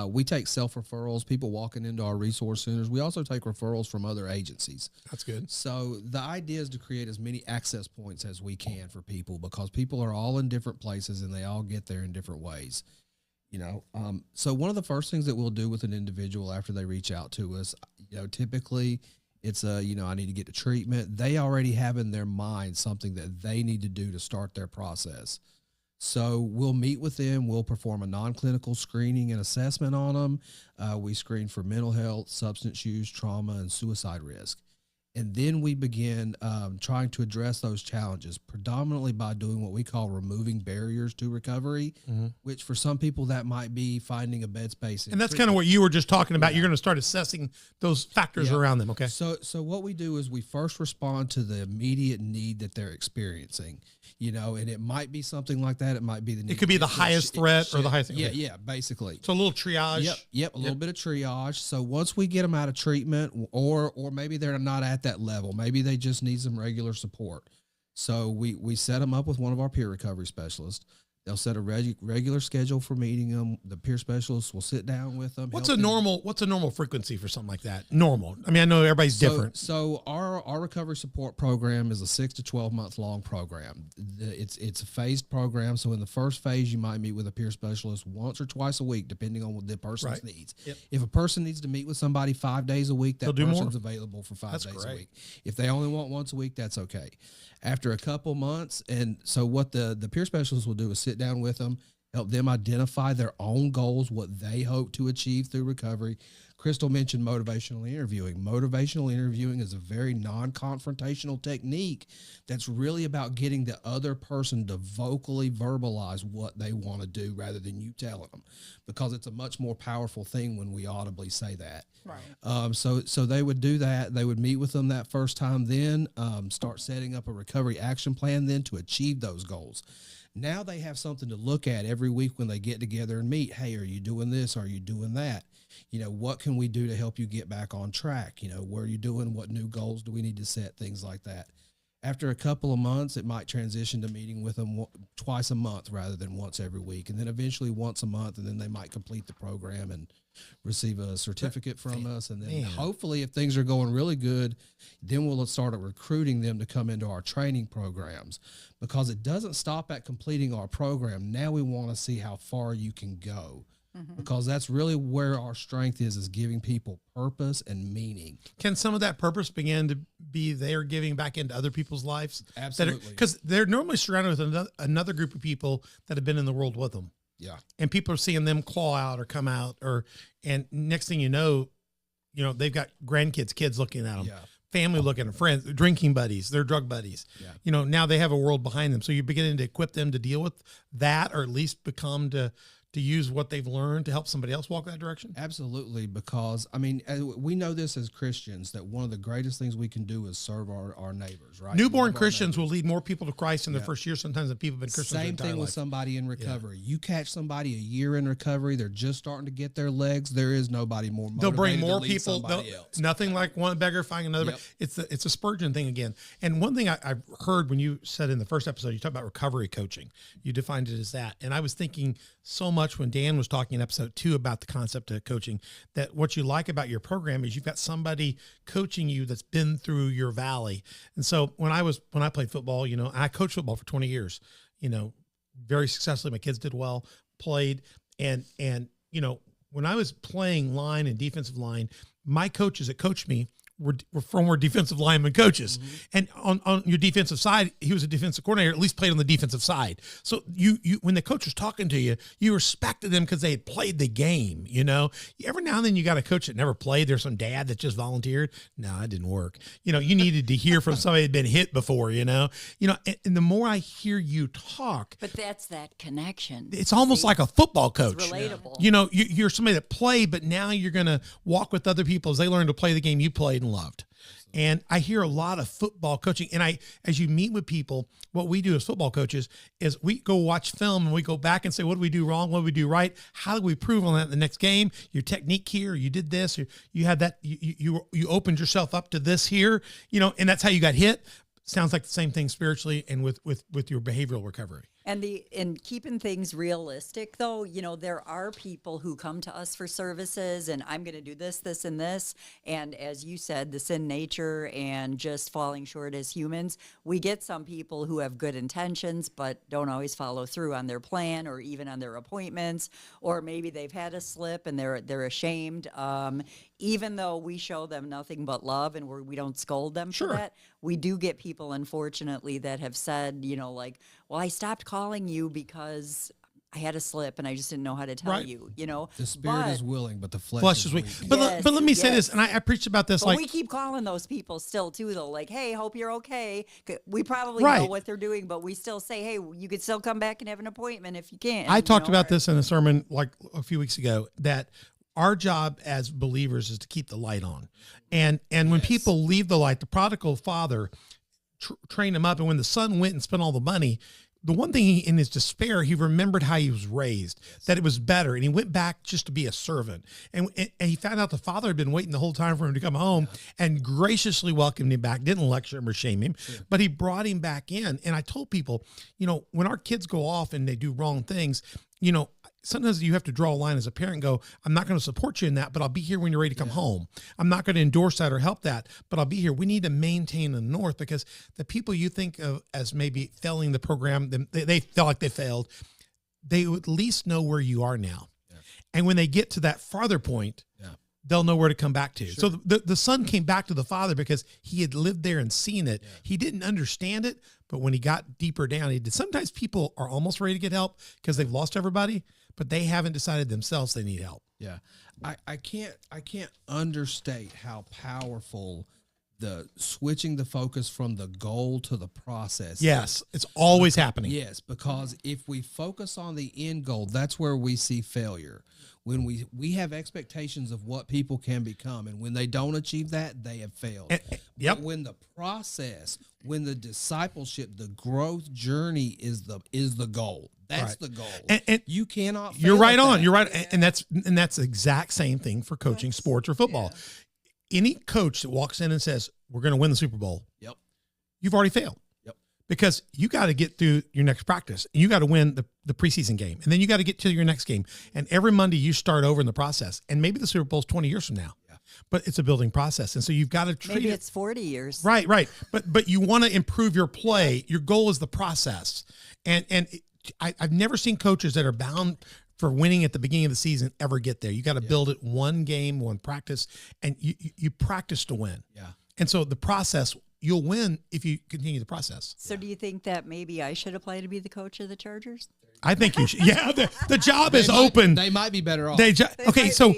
Speaker 5: We take self-referrals, people walking into our resource centers. We also take referrals from other agencies.
Speaker 1: That's good.
Speaker 5: So the idea is to create as many access points as we can for people, because people are all in different places and they all get there in different ways. So one of the first things that we'll do with an individual after they reach out to us, typically it's I need to get to treatment. They already have in their mind something that they need to do to start their process. So we'll meet with them. We'll perform a non-clinical screening and assessment on them. We screen for mental health, substance use, trauma, and suicide risk. And then we begin trying to address those challenges, predominantly by doing what we call removing barriers to recovery, which for some people that might be finding a bed space.
Speaker 1: And that's kind of what you were just talking about. You're going to start assessing those factors around them. Okay.
Speaker 5: So what we do is we first respond to the immediate need that they're experiencing, and it might be something like that. It might be the need.
Speaker 1: It could be the highest threat or the highest.
Speaker 5: Yeah, basically.
Speaker 1: So a little triage.
Speaker 5: Yep, a little bit of triage. So once we get them out of treatment, or maybe they're not at that level, maybe they just need some regular support. So we set them up with one of our peer recovery specialists. They'll set a regular schedule for meeting them. The peer specialist will sit down with them.
Speaker 1: What's a normal frequency for something like that? Normal. I mean, I know everybody's different.
Speaker 5: So our recovery support program is a 6 to 12 month long program. It's a phased program. So in the first phase, you might meet with a peer specialist once or twice a week, depending on what the person's needs. Yep. If a person needs to meet with somebody 5 days a week, that person's available for 5 days a week. If they only want once a week, that's okay. After a couple months, and so what the peer specialist will do is sit down with them, help them identify their own goals, what they hope to achieve through recovery. Crystal mentioned motivational interviewing. Motivational interviewing is a very non-confrontational technique that's really about getting the other person to vocally verbalize what they want to do rather than you telling them, because it's a much more powerful thing when we audibly say that. Right. So they would do that. They would meet with them that first time, then start setting up a recovery action plan then to achieve those goals. Now they have something to look at every week when they get together and meet. Hey, are you doing this? Are you doing that? What can we do to help you get back on track? What are you doing? What new goals do we need to set? Things like that. After a couple of months, it might transition to meeting with them twice a month rather than once every week. And then eventually once a month, and then they might complete the program and receive a certificate from us. And then hopefully, if things are going really good, then we'll start recruiting them to come into our training programs, because it doesn't stop at completing our program. Now we want to see how far you can go. Because that's really where our strength is giving people purpose and meaning.
Speaker 1: Can some of that purpose begin to be they are giving back into other people's lives?
Speaker 5: Absolutely.
Speaker 1: Because they're normally surrounded with another group of people that have been in the world with them.
Speaker 5: Yeah.
Speaker 1: And people are seeing them claw out or come out, and next thing you know, they've got grandkids, kids looking at them.
Speaker 5: Yeah.
Speaker 1: Family looking at friends, drinking buddies, their drug buddies. Yeah. Now they have a world behind them. So you're beginning to equip them to deal with that, or at least become to use what they've learned to help somebody else walk that direction?
Speaker 5: Absolutely, because, we know this as Christians, that one of the greatest things we can do is serve our neighbors, right?
Speaker 1: Newborn Christians will lead more people to Christ in their first year sometimes than people have been Christians their
Speaker 5: Same
Speaker 1: entire
Speaker 5: thing with
Speaker 1: life.
Speaker 5: somebody in recovery. You catch somebody a year in recovery, they're just starting to get their legs, there is nobody more motivated
Speaker 1: They'll bring more
Speaker 5: to lead
Speaker 1: people.
Speaker 5: somebody else.
Speaker 1: Nothing like one beggar finding another.
Speaker 5: Yep.
Speaker 1: It's a Spurgeon thing again. And one thing I heard when you said in the first episode, you talked about recovery coaching. You defined it as that. And I was thinking so much when Dan was talking in episode 2 about the concept of coaching, that what you like about your program is you've got somebody coaching you that's been through your valley. And so when I played football, I coached football for 20 years, very successfully. My kids did well, played. And when I was playing line and defensive line, my coaches that coached me were former defensive lineman coaches. And on your defensive side, he was a defensive coordinator, at least played on the defensive side. So you when the coach was talking to you, you respected them because they had played the game, Every now and then you got a coach that never played. There's some dad that just volunteered. No, it didn't work. You needed to hear from somebody that had been hit before, and the more I hear you talk.
Speaker 4: But that's that connection.
Speaker 1: It's almost like a football coach.
Speaker 4: It's relatable.
Speaker 1: You're somebody that played, but now you're going to walk with other people as they learn to play the game you played and loved. And I hear a lot of football coaching. And as you meet with people, what we do as football coaches is we go watch film and we go back and say, what do we do wrong? What do we do right? How do we improve on that in the next game? Your technique here, you did this, or you had that, you opened yourself up to this here, and that's how you got hit. Sounds like the same thing spiritually and with your behavioral recovery.
Speaker 4: And in keeping things realistic, though, there are people who come to us for services, and I'm going to do this, this, and this. And as you said, the sin nature and just falling short as humans, we get some people who have good intentions but don't always follow through on their plan or even on their appointments, or maybe they've had a slip and they're ashamed. Even though we show them nothing but love and we don't scold them for that, we do get people, unfortunately, that have said, like, well, I stopped calling you because I had a slip and I just didn't know how to tell you,
Speaker 5: The spirit is willing, but the flesh
Speaker 1: Flesh
Speaker 5: is
Speaker 1: is weak.
Speaker 5: weak.
Speaker 1: But let me say this, and I preached about this.
Speaker 4: But we keep calling those people still, too, though. Like, hey, hope you're okay. We probably know
Speaker 1: Right.
Speaker 4: what they're doing, but we still say, hey, you could still come back and have an appointment if you can.
Speaker 1: I talked about this in a sermon like a few weeks ago, that our job as believers is to keep the light on. And when people leave the light, the prodigal father trained him up. And when the son went and spent all the money, the one thing in his despair, he remembered how he was raised, that it was better. And he went back just to be a servant. And he found out the father had been waiting the whole time for him to come home and graciously welcomed him back, didn't lecture him or shame him, but he brought him back in. And I told people, when our kids go off and they do wrong things, sometimes you have to draw a line as a parent and go, I'm not going to support you in that, but I'll be here when you're ready to come home. I'm not going to endorse that or help that, but I'll be here. We need to maintain the north, because the people you think of as maybe failing the program, they felt like they failed. They at least know where you are now. Yeah. And when they get to that farther point, they'll know where to come back to. Sure. So the son came back to the father because he had lived there and seen it. Yeah. He didn't understand it, but when he got deeper down, he did. Sometimes people are almost ready to get help because they've lost everybody, but they haven't decided themselves they need help.
Speaker 5: Yeah. I can't understate how powerful the switching the focus from the goal to the process.
Speaker 1: Yes, it's always happening.
Speaker 5: Yes, because if we focus on the end goal, that's where we see failure. When we have expectations of what people can become, and when they don't achieve that, they have failed. But when the process, when the discipleship, the growth journey is the goal. That's the goal. And you cannot fail.
Speaker 1: You're right on.
Speaker 5: That.
Speaker 1: You're right. And that's the exact same thing for coaching sports or football. Yeah. Any coach that walks in and says, we're going to win the Super Bowl, you've already failed. Because you got to get through your next practice. You got to win the preseason game. And then you got to get to your next game. And every Monday you start over in the process. And maybe the Super Bowl's 20 years from now. Yeah. But it's a building process. And so you've got to treat
Speaker 4: maybe it's 40 years.
Speaker 1: Right. But you want to improve your play. Your goal is the process. And I've never seen coaches that are bound for winning at the beginning of the season ever get there. You got to build it one game, one practice, and you practice to win. Yeah. And so the process, you'll win if you continue the process.
Speaker 4: So do you think that maybe I should apply to be the coach of the Chargers?
Speaker 1: I think you should. Yeah, the job is open.
Speaker 5: They might be better off.
Speaker 1: So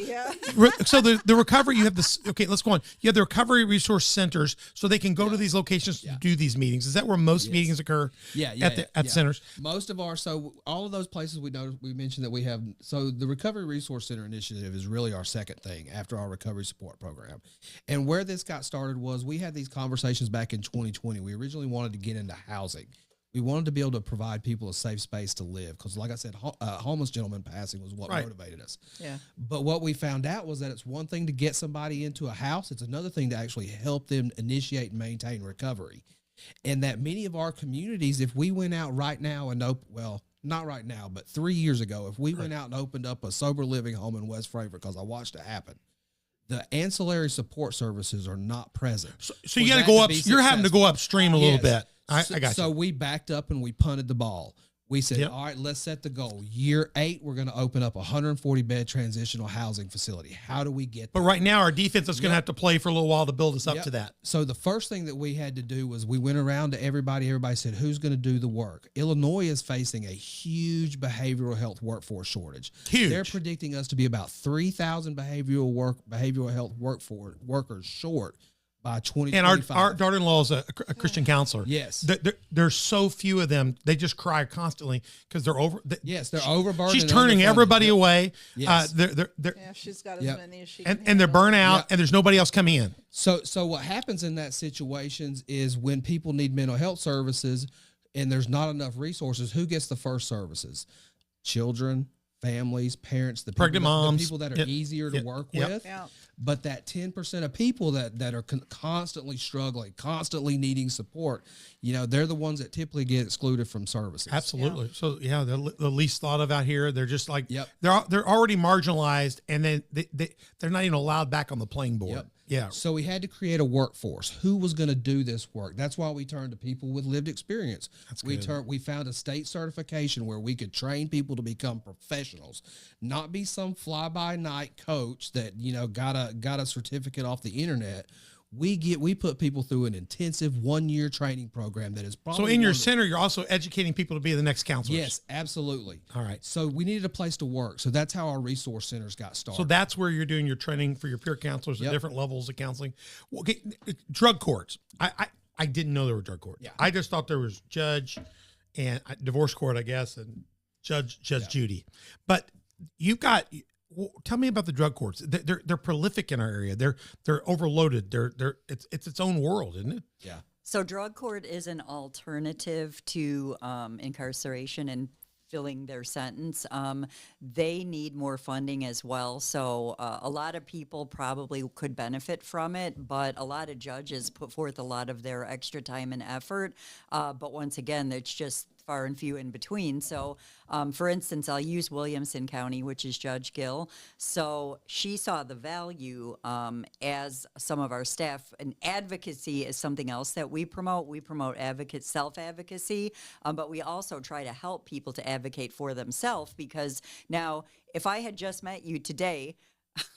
Speaker 1: the recovery, you have this. Okay, let's go on. You have the recovery resource centers, so they can go to these locations to do these meetings. Is that where most meetings occur? At the centers.
Speaker 5: Most of all of those places we mentioned that we have. So the Recovery Resource Center initiative is really our second thing after our recovery support program. And where this got started was we had these conversations back in 2020. We originally wanted to get into housing. We wanted to be able to provide people a safe space to live because, like I said, homeless gentleman passing was what motivated us. Yeah. But what we found out was that it's one thing to get somebody into a house. It's another thing to actually help them initiate and maintain recovery. And that many of our communities, if we went out right now and not right now, but 3 years ago, if we went out and opened up a sober living home in West Frankfort, because I watched it happen, the ancillary support services are not present.
Speaker 1: So you got to go up. You're having to go upstream a little bit. I got you.
Speaker 5: So we backed up and we punted the ball. We said, all right, let's set the goal. Year 8, we're going to open up a 140-bed transitional housing facility. How do we get there?
Speaker 1: But right now, our defense is going to have to play for a little while to build us up to that.
Speaker 5: So the first thing that we had to do was we went around to everybody. Everybody said, who's going to do the work? Illinois is facing a huge behavioral health workforce shortage.
Speaker 1: Huge.
Speaker 5: They're predicting us to be about 3,000 behavioral health workers short by
Speaker 1: And our
Speaker 5: 2025.
Speaker 1: daughter-in-law is a Christian counselor.
Speaker 5: Yes.
Speaker 1: There's so few of them. They just cry constantly because they're over.
Speaker 5: Yes, they're overburdened.
Speaker 1: She's
Speaker 5: and
Speaker 1: turning
Speaker 5: underfunded.
Speaker 1: everybody
Speaker 5: Yep.
Speaker 1: away.
Speaker 5: Yes.
Speaker 1: They're
Speaker 3: Yeah, she's got as
Speaker 5: Yep.
Speaker 3: many as she can
Speaker 1: and they're
Speaker 3: handle.
Speaker 1: burnt out,
Speaker 5: Yep.
Speaker 1: and there's nobody else coming in.
Speaker 5: So what happens in that situations is when people need mental health services and there's not enough resources, who gets the first services? Children, families, parents, the
Speaker 1: Pregnant
Speaker 5: people that,
Speaker 1: moms.
Speaker 5: the people that are
Speaker 1: Yep.
Speaker 5: easier to
Speaker 1: Yep.
Speaker 5: work
Speaker 1: Yep.
Speaker 5: with.
Speaker 3: Yeah.
Speaker 5: But that 10% of people that are constantly struggling, constantly needing support, they're the ones that typically get excluded from services.
Speaker 1: Absolutely. So yeah, they're the least thought of out here. They're just like
Speaker 5: Yep.
Speaker 1: they're already marginalized, and then they're not even allowed back on the playing board.
Speaker 5: Yep.
Speaker 1: Yeah.
Speaker 5: So we had to create a workforce. Who was going to do this work? That's why we turned to people with lived experience. We found a state certification where we could train people to become professionals, not be some fly by night coach that got a certificate off the internet. We put people through an intensive 1-year training program that is probably
Speaker 1: So in your
Speaker 5: one of the-
Speaker 1: center, you're also educating people to be the next counselors.
Speaker 5: Yes, absolutely.
Speaker 1: All right.
Speaker 5: So we needed a place to work. So that's how our resource centers got started.
Speaker 1: So that's where you're doing your training for your peer counselors at
Speaker 5: Yep.
Speaker 1: different levels of counseling. Well, okay, drug courts. I didn't know there were drug courts.
Speaker 5: Yeah.
Speaker 1: I just thought there was judge and divorce court, I guess, and Judge Judy. But you've got. Well, tell me about the drug courts. They're prolific in our area. They're overloaded. It's its own world, isn't it?
Speaker 5: yeah.
Speaker 4: So drug court is an alternative to incarceration and filling their sentence. They need more funding as well. So a lot of people probably could benefit from it, but a lot of judges put forth a lot of their extra time and effort. But once again, it's just far and few in between. So, for instance, I'll use Williamson County, which is Judge Gill. So she saw the value as some of our staff. And advocacy is something else that we promote. We promote self-advocacy, but we also try to help people to advocate for themselves, because now, if I had just met you today,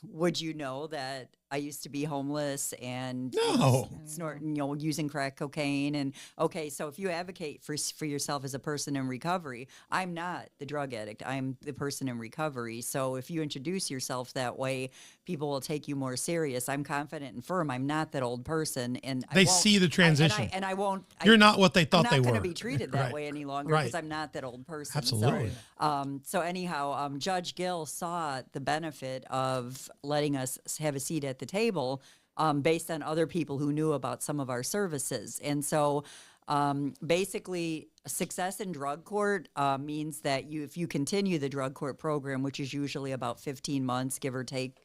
Speaker 4: would you know that I used to be homeless and
Speaker 1: No.
Speaker 4: snorting, using crack cocaine? And okay, so if you advocate for yourself as a person in recovery, I'm not the drug addict. I'm the person in recovery. So if you introduce yourself that way, people will take you more serious. I'm confident and firm. I'm not that old person, and
Speaker 1: They
Speaker 4: I won't,
Speaker 1: see the transition.
Speaker 4: and I won't.
Speaker 1: You're not what they thought
Speaker 4: I'm
Speaker 1: they
Speaker 4: not
Speaker 1: were.
Speaker 4: going to be treated that
Speaker 1: Right.
Speaker 4: way any longer
Speaker 1: Right.
Speaker 4: because I'm not that old person.
Speaker 1: Absolutely.
Speaker 4: So anyhow, Judge Gill saw the benefit of letting us have a seat at the table based on other people who knew about some of our services. And so basically, success in drug court means that if you continue the drug court program, which is usually about 15 months, give or take,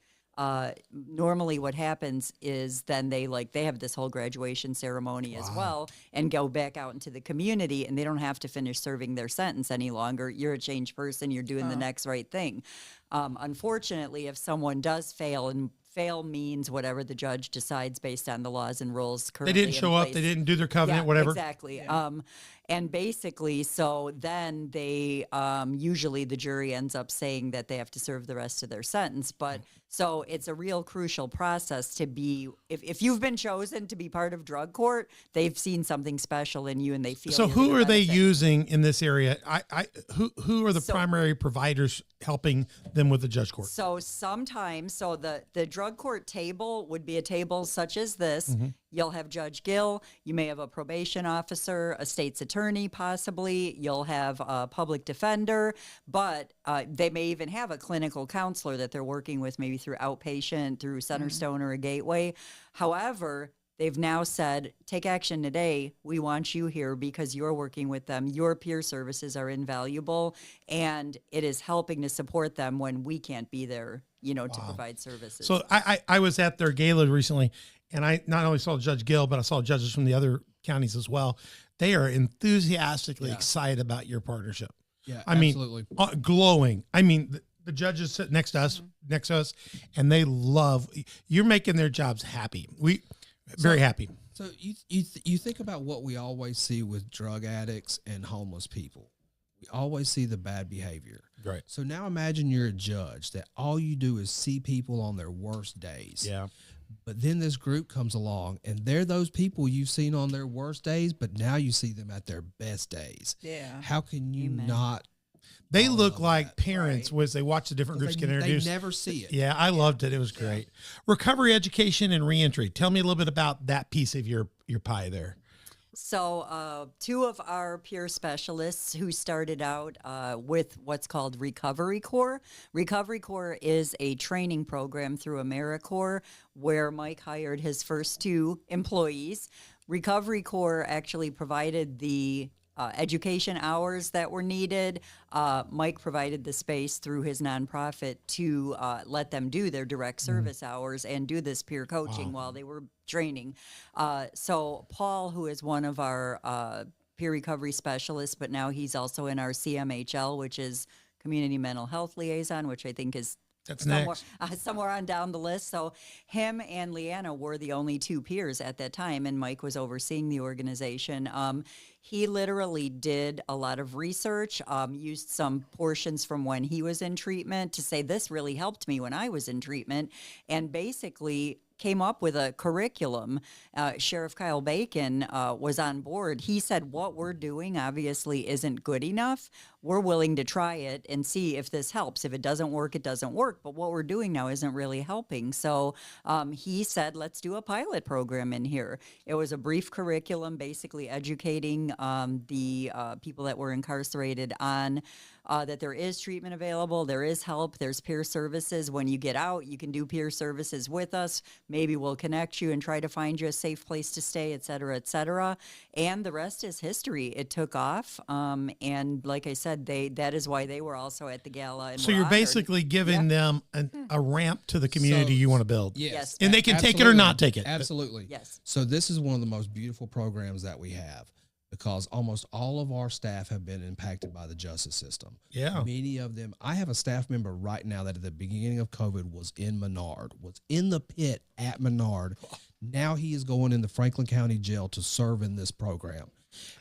Speaker 4: normally what happens is then they have this whole graduation ceremony as well and go back out into the community, and they don't have to finish serving their sentence any longer. You're a changed person. You're doing the next right thing. Unfortunately, if someone does fail, and fail means whatever the judge decides based on the laws and rules
Speaker 1: They
Speaker 4: currently
Speaker 1: didn't
Speaker 4: in
Speaker 1: show up.
Speaker 4: place.
Speaker 1: They didn't do their covenant.
Speaker 4: Yeah,
Speaker 1: Whatever.
Speaker 4: Exactly. And basically, so then they usually the jury ends up saying that they have to serve the rest of their sentence. But so it's a real crucial process to be. If you've been chosen to be part of drug court, they've seen something special in you, and they feel.
Speaker 1: So
Speaker 4: you're
Speaker 1: who
Speaker 4: gonna
Speaker 1: are they
Speaker 4: benefit.
Speaker 1: using in this area? Who are the
Speaker 4: So-
Speaker 1: primary providers helping them with the judge court?
Speaker 4: So sometimes, the drug court table would be a table such as this.
Speaker 1: Mm-hmm.
Speaker 4: You'll have Judge Gill. You may have a probation officer, a state's attorney, possibly. You'll have a public defender, but they may even have a clinical counselor that they're working with, maybe through outpatient, through Centerstone or a Gateway. However, they've now said, take action today. We want you here because you're working with them. Your peer services are invaluable, and it is helping to support them when we can't be there, to provide services.
Speaker 1: So I was at their gala recently, and I not only saw Judge Gill, but I saw judges from the other counties as well. They are enthusiastically excited about your partnership.
Speaker 5: Yeah,
Speaker 1: I mean,
Speaker 5: absolutely.
Speaker 1: glowing. I mean, the judges sit next to us, and they love. You're making their jobs happy. Very happy.
Speaker 5: So you think about what we always see with drug addicts and homeless people. We always see the bad behavior.
Speaker 1: Right.
Speaker 5: So now imagine you're a judge that all you do is see people on their worst days.
Speaker 1: Yeah.
Speaker 5: But then this group comes along, and they're those people you've seen on their worst days, but now you see them at their best days.
Speaker 3: Yeah.
Speaker 5: How can you
Speaker 4: Amen.
Speaker 5: not
Speaker 1: They
Speaker 5: all
Speaker 1: look
Speaker 5: of
Speaker 1: like
Speaker 5: that.
Speaker 1: parents as they watch the different groups
Speaker 5: They,
Speaker 1: get introduced.
Speaker 5: they never see it.
Speaker 1: Yeah, I loved it. It was great. Recovery education and reentry. Tell me a little bit about that piece of your pie there.
Speaker 4: So, two of our peer specialists who started out with what's called Recovery Corps. Recovery Corps is a training program through AmeriCorps where Mike hired his first two employees. Recovery Corps actually provided the education hours that were needed. Mike provided the space through his nonprofit to let them do their direct service hours and do this peer coaching while they were training. So Paul, who is one of our peer recovery specialists, but now he's also in our CMHL, which is Community Mental Health Liaison, which I think is
Speaker 1: That's
Speaker 4: somewhere,
Speaker 1: next.
Speaker 4: somewhere on down the list. So him and Leanna were the only two peers at that time, and Mike was overseeing the organization. He literally did a lot of research, used some portions from when he was in treatment to say, this really helped me when I was in treatment, and basically came up with a curriculum. Sheriff Kyle Bacon was on board. He said, what we're doing obviously isn't good enough. We're willing to try it and see if this helps. If it doesn't work, it doesn't work. But what we're doing now isn't really helping. So he said, let's do a pilot program in here. It was a brief curriculum, basically educating the people that were incarcerated on that there is treatment available, there is help, there's peer services. When you get out, you can do peer services with us. Maybe we'll connect you and try to find you a safe place to stay, et cetera, et cetera. And the rest is history. It took off. And like I said, that is why they were also at the gala. And
Speaker 1: So
Speaker 4: were
Speaker 1: you're
Speaker 4: honored.
Speaker 1: basically giving them a ramp to the community
Speaker 5: So-
Speaker 1: you want to build.
Speaker 5: Yes.
Speaker 1: And they can take it or not take it.
Speaker 5: Absolutely.
Speaker 4: Yes.
Speaker 5: So this is one of the most beautiful programs that we have because almost all of our staff have been impacted by the justice system.
Speaker 1: Yeah.
Speaker 5: Many of them. I have a staff member right now that at the beginning of COVID was in Menard, was in the pit at Menard. Now he is going in the Franklin County Jail to serve in this program.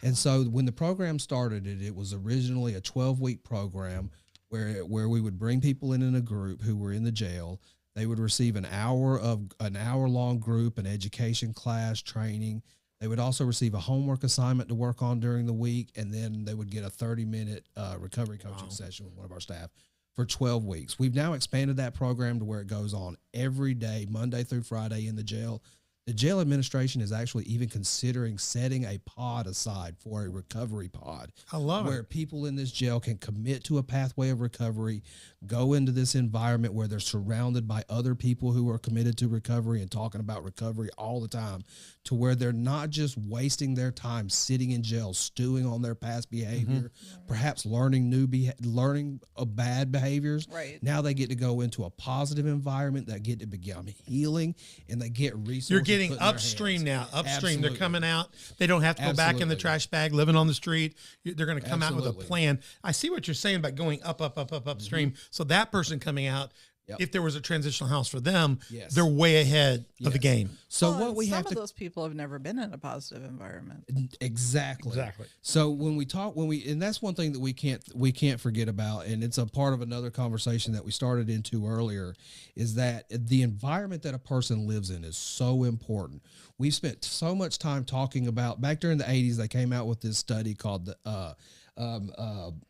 Speaker 5: And so when the program started, it was originally a 12-week program where we would bring people in a group who were in the jail. They would receive an hour-long group, an education class, training. They would also receive a homework assignment to work on during the week, and then they would get a 30-minute recovery coaching session with one of our staff for 12 weeks. We've now expanded that program to where it goes on every day, Monday through Friday in the jail. The jail administration is actually even considering setting a pod aside for a recovery pod.
Speaker 1: I love
Speaker 5: where
Speaker 1: it.
Speaker 5: people in this jail can commit to a pathway of recovery, go into this environment where they're surrounded by other people who are committed to recovery and talking about recovery all the time, to where they're not just wasting their time sitting in jail, stewing on their past behavior, perhaps learning bad behaviors.
Speaker 3: Right.
Speaker 5: Now they get to go into a positive environment that get to become healing, and they get resources.
Speaker 1: You're getting
Speaker 5: put in their
Speaker 1: upstream
Speaker 5: hands.
Speaker 1: now. Upstream.
Speaker 5: Absolutely.
Speaker 1: They're coming out. They don't have to go back in the
Speaker 5: Absolutely.
Speaker 1: trash bag, living on the street. They're going to come out with a
Speaker 5: Absolutely.
Speaker 1: plan. I see what you're saying about going upstream. So that person coming out,
Speaker 5: Yep.
Speaker 1: if there was a transitional house for them,
Speaker 5: Yes.
Speaker 1: they're way ahead of the
Speaker 5: Yes.
Speaker 1: game.
Speaker 5: So
Speaker 3: Well,
Speaker 5: what
Speaker 3: and
Speaker 5: we
Speaker 3: some
Speaker 5: have
Speaker 3: of
Speaker 5: to
Speaker 3: those people have never been in a positive environment.
Speaker 5: Exactly.
Speaker 1: Exactly.
Speaker 5: So and that's one thing that we can't forget about, and it's a part of another conversation that we started into earlier, is that the environment that a person lives in is so important. We've spent so much time talking about, back during the 80s, they came out with this study called the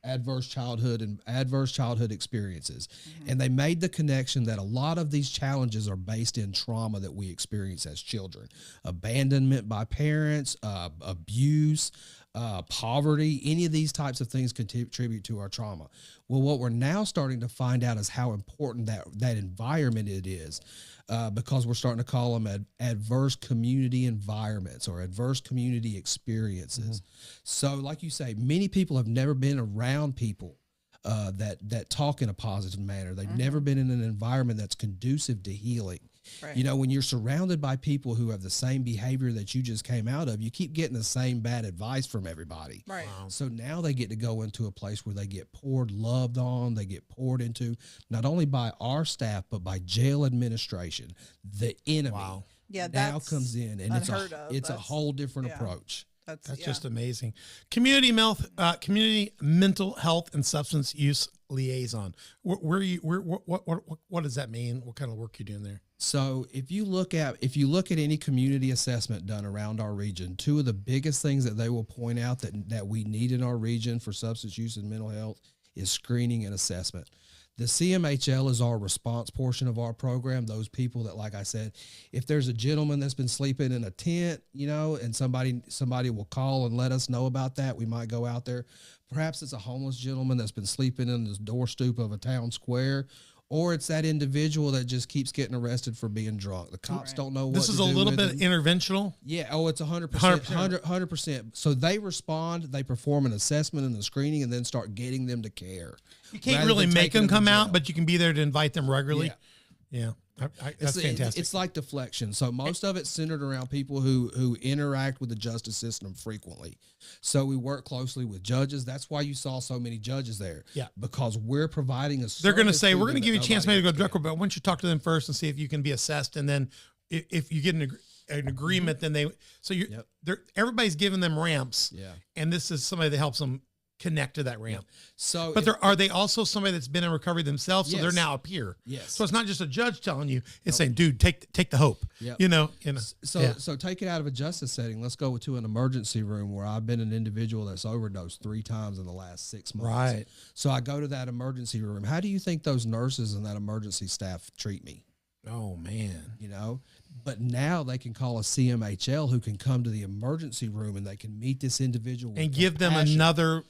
Speaker 5: adverse childhood experiences. And they made the connection that a lot of these challenges are based in trauma that we experience as children: abandonment by parents, abuse, poverty. Any of these types of things contribute to our trauma. Well, what we're now starting to find out is how important that environment it is, because we're starting to call them adverse community environments or adverse community experiences. So like you say, many people have never been around people that talk in a positive manner. They've never been in an environment that's conducive to healing.
Speaker 3: Right.
Speaker 5: You know, when you're surrounded by people who have the same behavior that you just came out of, you keep getting the same bad advice from everybody.
Speaker 3: Right.
Speaker 5: So now they get to go into a place where they get loved on, they get poured into, not only by our staff, but by jail administration. The enemy
Speaker 3: Yeah,
Speaker 5: now
Speaker 3: that's
Speaker 5: comes in, and
Speaker 3: unheard of.
Speaker 5: it's a
Speaker 3: That's-
Speaker 5: whole different
Speaker 3: yeah.
Speaker 5: approach.
Speaker 3: That's
Speaker 1: That's
Speaker 3: yeah.
Speaker 1: just amazing. Community mental health and substance use liaison. What does that mean? What kind of work you doing there?
Speaker 5: So if you look at any community assessment done around our region, two of the biggest things that they will point out that we need in our region for substance use and mental health is screening and assessment. The CMHL is our response portion of our program. Those people that, like I said, if there's a gentleman that's been sleeping in a tent, and somebody will call and let us know about that, we might go out there. Perhaps it's a homeless gentleman that's been sleeping in the door stoop of a town square, or it's that individual that just keeps getting arrested for being drunk. The cops don't know what
Speaker 1: This
Speaker 5: to
Speaker 1: is
Speaker 5: do
Speaker 1: a little
Speaker 5: with
Speaker 1: bit
Speaker 5: him.
Speaker 1: interventional.
Speaker 5: Yeah. Oh, it's 100%.
Speaker 1: 100%.
Speaker 5: 100%. So they respond, they perform an assessment and the screening, and then start getting them to care.
Speaker 1: You can't
Speaker 5: rather
Speaker 1: really
Speaker 5: than
Speaker 1: make
Speaker 5: taking
Speaker 1: them
Speaker 5: to
Speaker 1: come out,
Speaker 5: jail.
Speaker 1: but you can be there to invite them regularly.
Speaker 5: Yeah.
Speaker 1: Yeah. That's fantastic.
Speaker 5: It's like deflection. So most of it's centered around people who interact with the justice system frequently. So we work closely with judges. That's why you saw so many judges there.
Speaker 1: Yeah.
Speaker 5: Because we're providing a
Speaker 1: They're going to
Speaker 5: service
Speaker 1: say, we're
Speaker 5: them
Speaker 1: going to give you a
Speaker 5: that
Speaker 1: chance
Speaker 5: nobody
Speaker 1: maybe to go
Speaker 5: else
Speaker 1: to drug
Speaker 5: can.
Speaker 1: court, but why don't you talk to them first and see if you can be assessed. And then if you get an agreement, then everybody's giving them ramps.
Speaker 5: Yeah.
Speaker 1: And this is somebody that helps them connect to that ramp.
Speaker 5: So
Speaker 1: But are they also somebody that's been in recovery themselves? So they're
Speaker 5: Yes.
Speaker 1: now a peer.
Speaker 5: Yes.
Speaker 1: So it's not just a judge telling you, it's saying, dude, take the hope.
Speaker 5: Yep.
Speaker 1: So
Speaker 5: take it out of a justice setting. Let's go to an emergency room where I've been an individual that's overdosed 3 times in the last 6 months.
Speaker 1: Right.
Speaker 5: So I go to that emergency room. How do you think those nurses and that emergency staff treat me?
Speaker 1: oh man.
Speaker 5: But now they can call a CMHL who can come to the emergency room and they can meet this individual
Speaker 1: And
Speaker 5: with
Speaker 1: give them
Speaker 5: compassion.
Speaker 1: another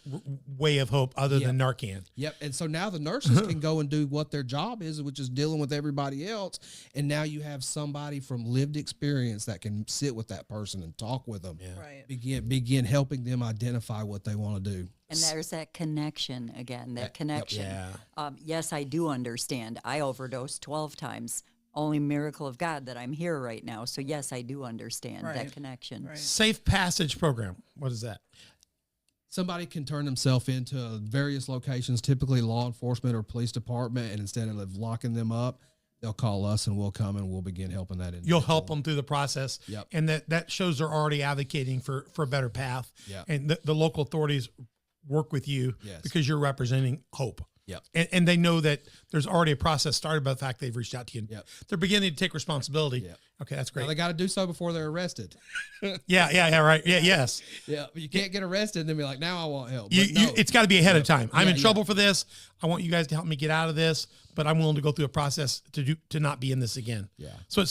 Speaker 1: way of hope other than Narcan.
Speaker 5: Yep. And so now the nurses can go and do what their job is, which is dealing with everybody else. And now you have somebody from lived experience that can sit with that person and talk with them.
Speaker 1: Yeah.
Speaker 3: Right.
Speaker 5: Begin helping them identify what they want to do.
Speaker 4: And there's that connection again, that connection.
Speaker 1: Yeah.
Speaker 4: Yes, I do understand. I overdosed 12 times. Only miracle of God that I'm here right now. So yes, I do understand
Speaker 3: Right.
Speaker 4: that connection.
Speaker 3: Right.
Speaker 1: Safe Passage Program. What is that?
Speaker 5: Somebody can turn themselves into various locations, typically law enforcement or police department, and instead of locking them up, they'll call us and we'll come and we'll begin helping that individual.
Speaker 1: You'll help them through the process.
Speaker 5: Yep.
Speaker 1: And that shows they're already advocating for a better path.
Speaker 5: Yep.
Speaker 1: And the local authorities work with you
Speaker 5: Yes.
Speaker 1: because you're representing hope.
Speaker 5: Yep.
Speaker 1: And they know that there's already a process started by the fact they've reached out to you.
Speaker 5: Yep.
Speaker 1: They're beginning to take responsibility.
Speaker 5: Yep.
Speaker 1: Okay, that's
Speaker 5: Now,
Speaker 1: great.
Speaker 5: they got to do so before they're arrested.
Speaker 1: Yeah, right. Yeah, yes.
Speaker 5: Yeah, you can't get arrested and then be like, now I want help.
Speaker 1: You,
Speaker 5: But no.
Speaker 1: it's got to be ahead of time. I'm
Speaker 5: Yeah,
Speaker 1: in trouble for this. I want you guys to help me get out of this, but I'm willing to go through a process to not be in this again.
Speaker 5: Yeah.
Speaker 1: So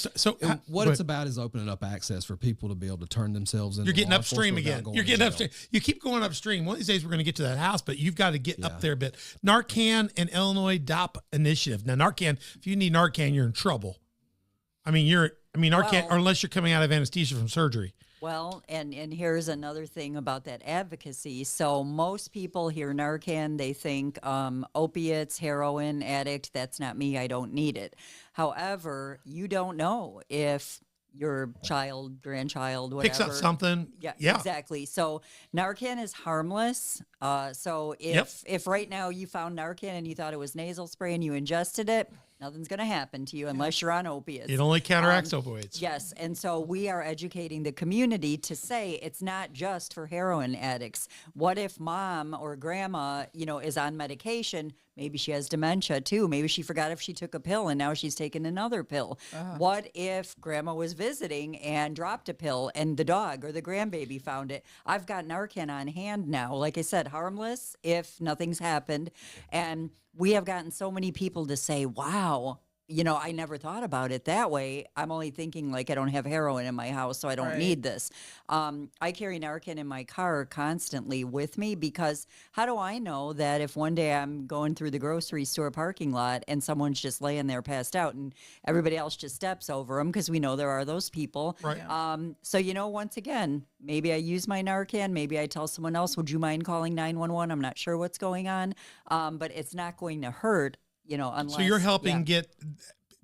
Speaker 5: And what
Speaker 1: go
Speaker 5: it's
Speaker 1: ahead.
Speaker 5: about is opening up access for people to be able to turn themselves into
Speaker 1: You're getting
Speaker 5: law
Speaker 1: upstream
Speaker 5: enforcement without
Speaker 1: again.
Speaker 5: going
Speaker 1: You're
Speaker 5: to
Speaker 1: getting
Speaker 5: jail.
Speaker 1: upstream. You keep going upstream. One of these days we're going to get to that house, but you've got to get
Speaker 5: Yeah.
Speaker 1: up there a bit. Narcan and Illinois DOP initiative. Now, Narcan, if you need Narcan, you're in trouble. Narcan,
Speaker 4: Well-
Speaker 1: or unless you're coming out of anesthesia from surgery.
Speaker 4: Well, and here's another thing about that advocacy. So most people hear Narcan, they think opiates, heroin addict. That's not me. I don't need it. However, you don't know if your child, grandchild, whatever
Speaker 1: Picks up something.
Speaker 4: Yeah, exactly. So Narcan is harmless. So if right now you found Narcan and you thought it was nasal spray and you ingested it, nothing's going to happen to you unless you're on opiates.
Speaker 1: It only counteracts opioids.
Speaker 4: Yes, and so we are educating the community to say it's not just for heroin addicts. What if mom or grandma, is on medication? Maybe she has dementia too. Maybe she forgot if she took a pill and now she's taking another pill. What if grandma was visiting and dropped a pill and the dog or the grandbaby found it? I've got Narcan on hand now. Like I said, harmless if nothing's happened. And we have gotten so many people to say, wow, I never thought about it that way. I'm only thinking like I don't have heroin in my house, so I don't
Speaker 3: Right.
Speaker 4: need this. I carry Narcan in my car constantly with me because how do I know that if one day I'm going through the grocery store parking lot and someone's just laying there passed out and everybody else just steps over them, because we know there are those people.
Speaker 1: Right.
Speaker 4: So, once again, maybe I use my Narcan. Maybe I tell someone else, would you mind calling 911? I'm not sure what's going on, but it's not going to hurt, unless.
Speaker 1: So you're helping
Speaker 4: yeah.
Speaker 1: get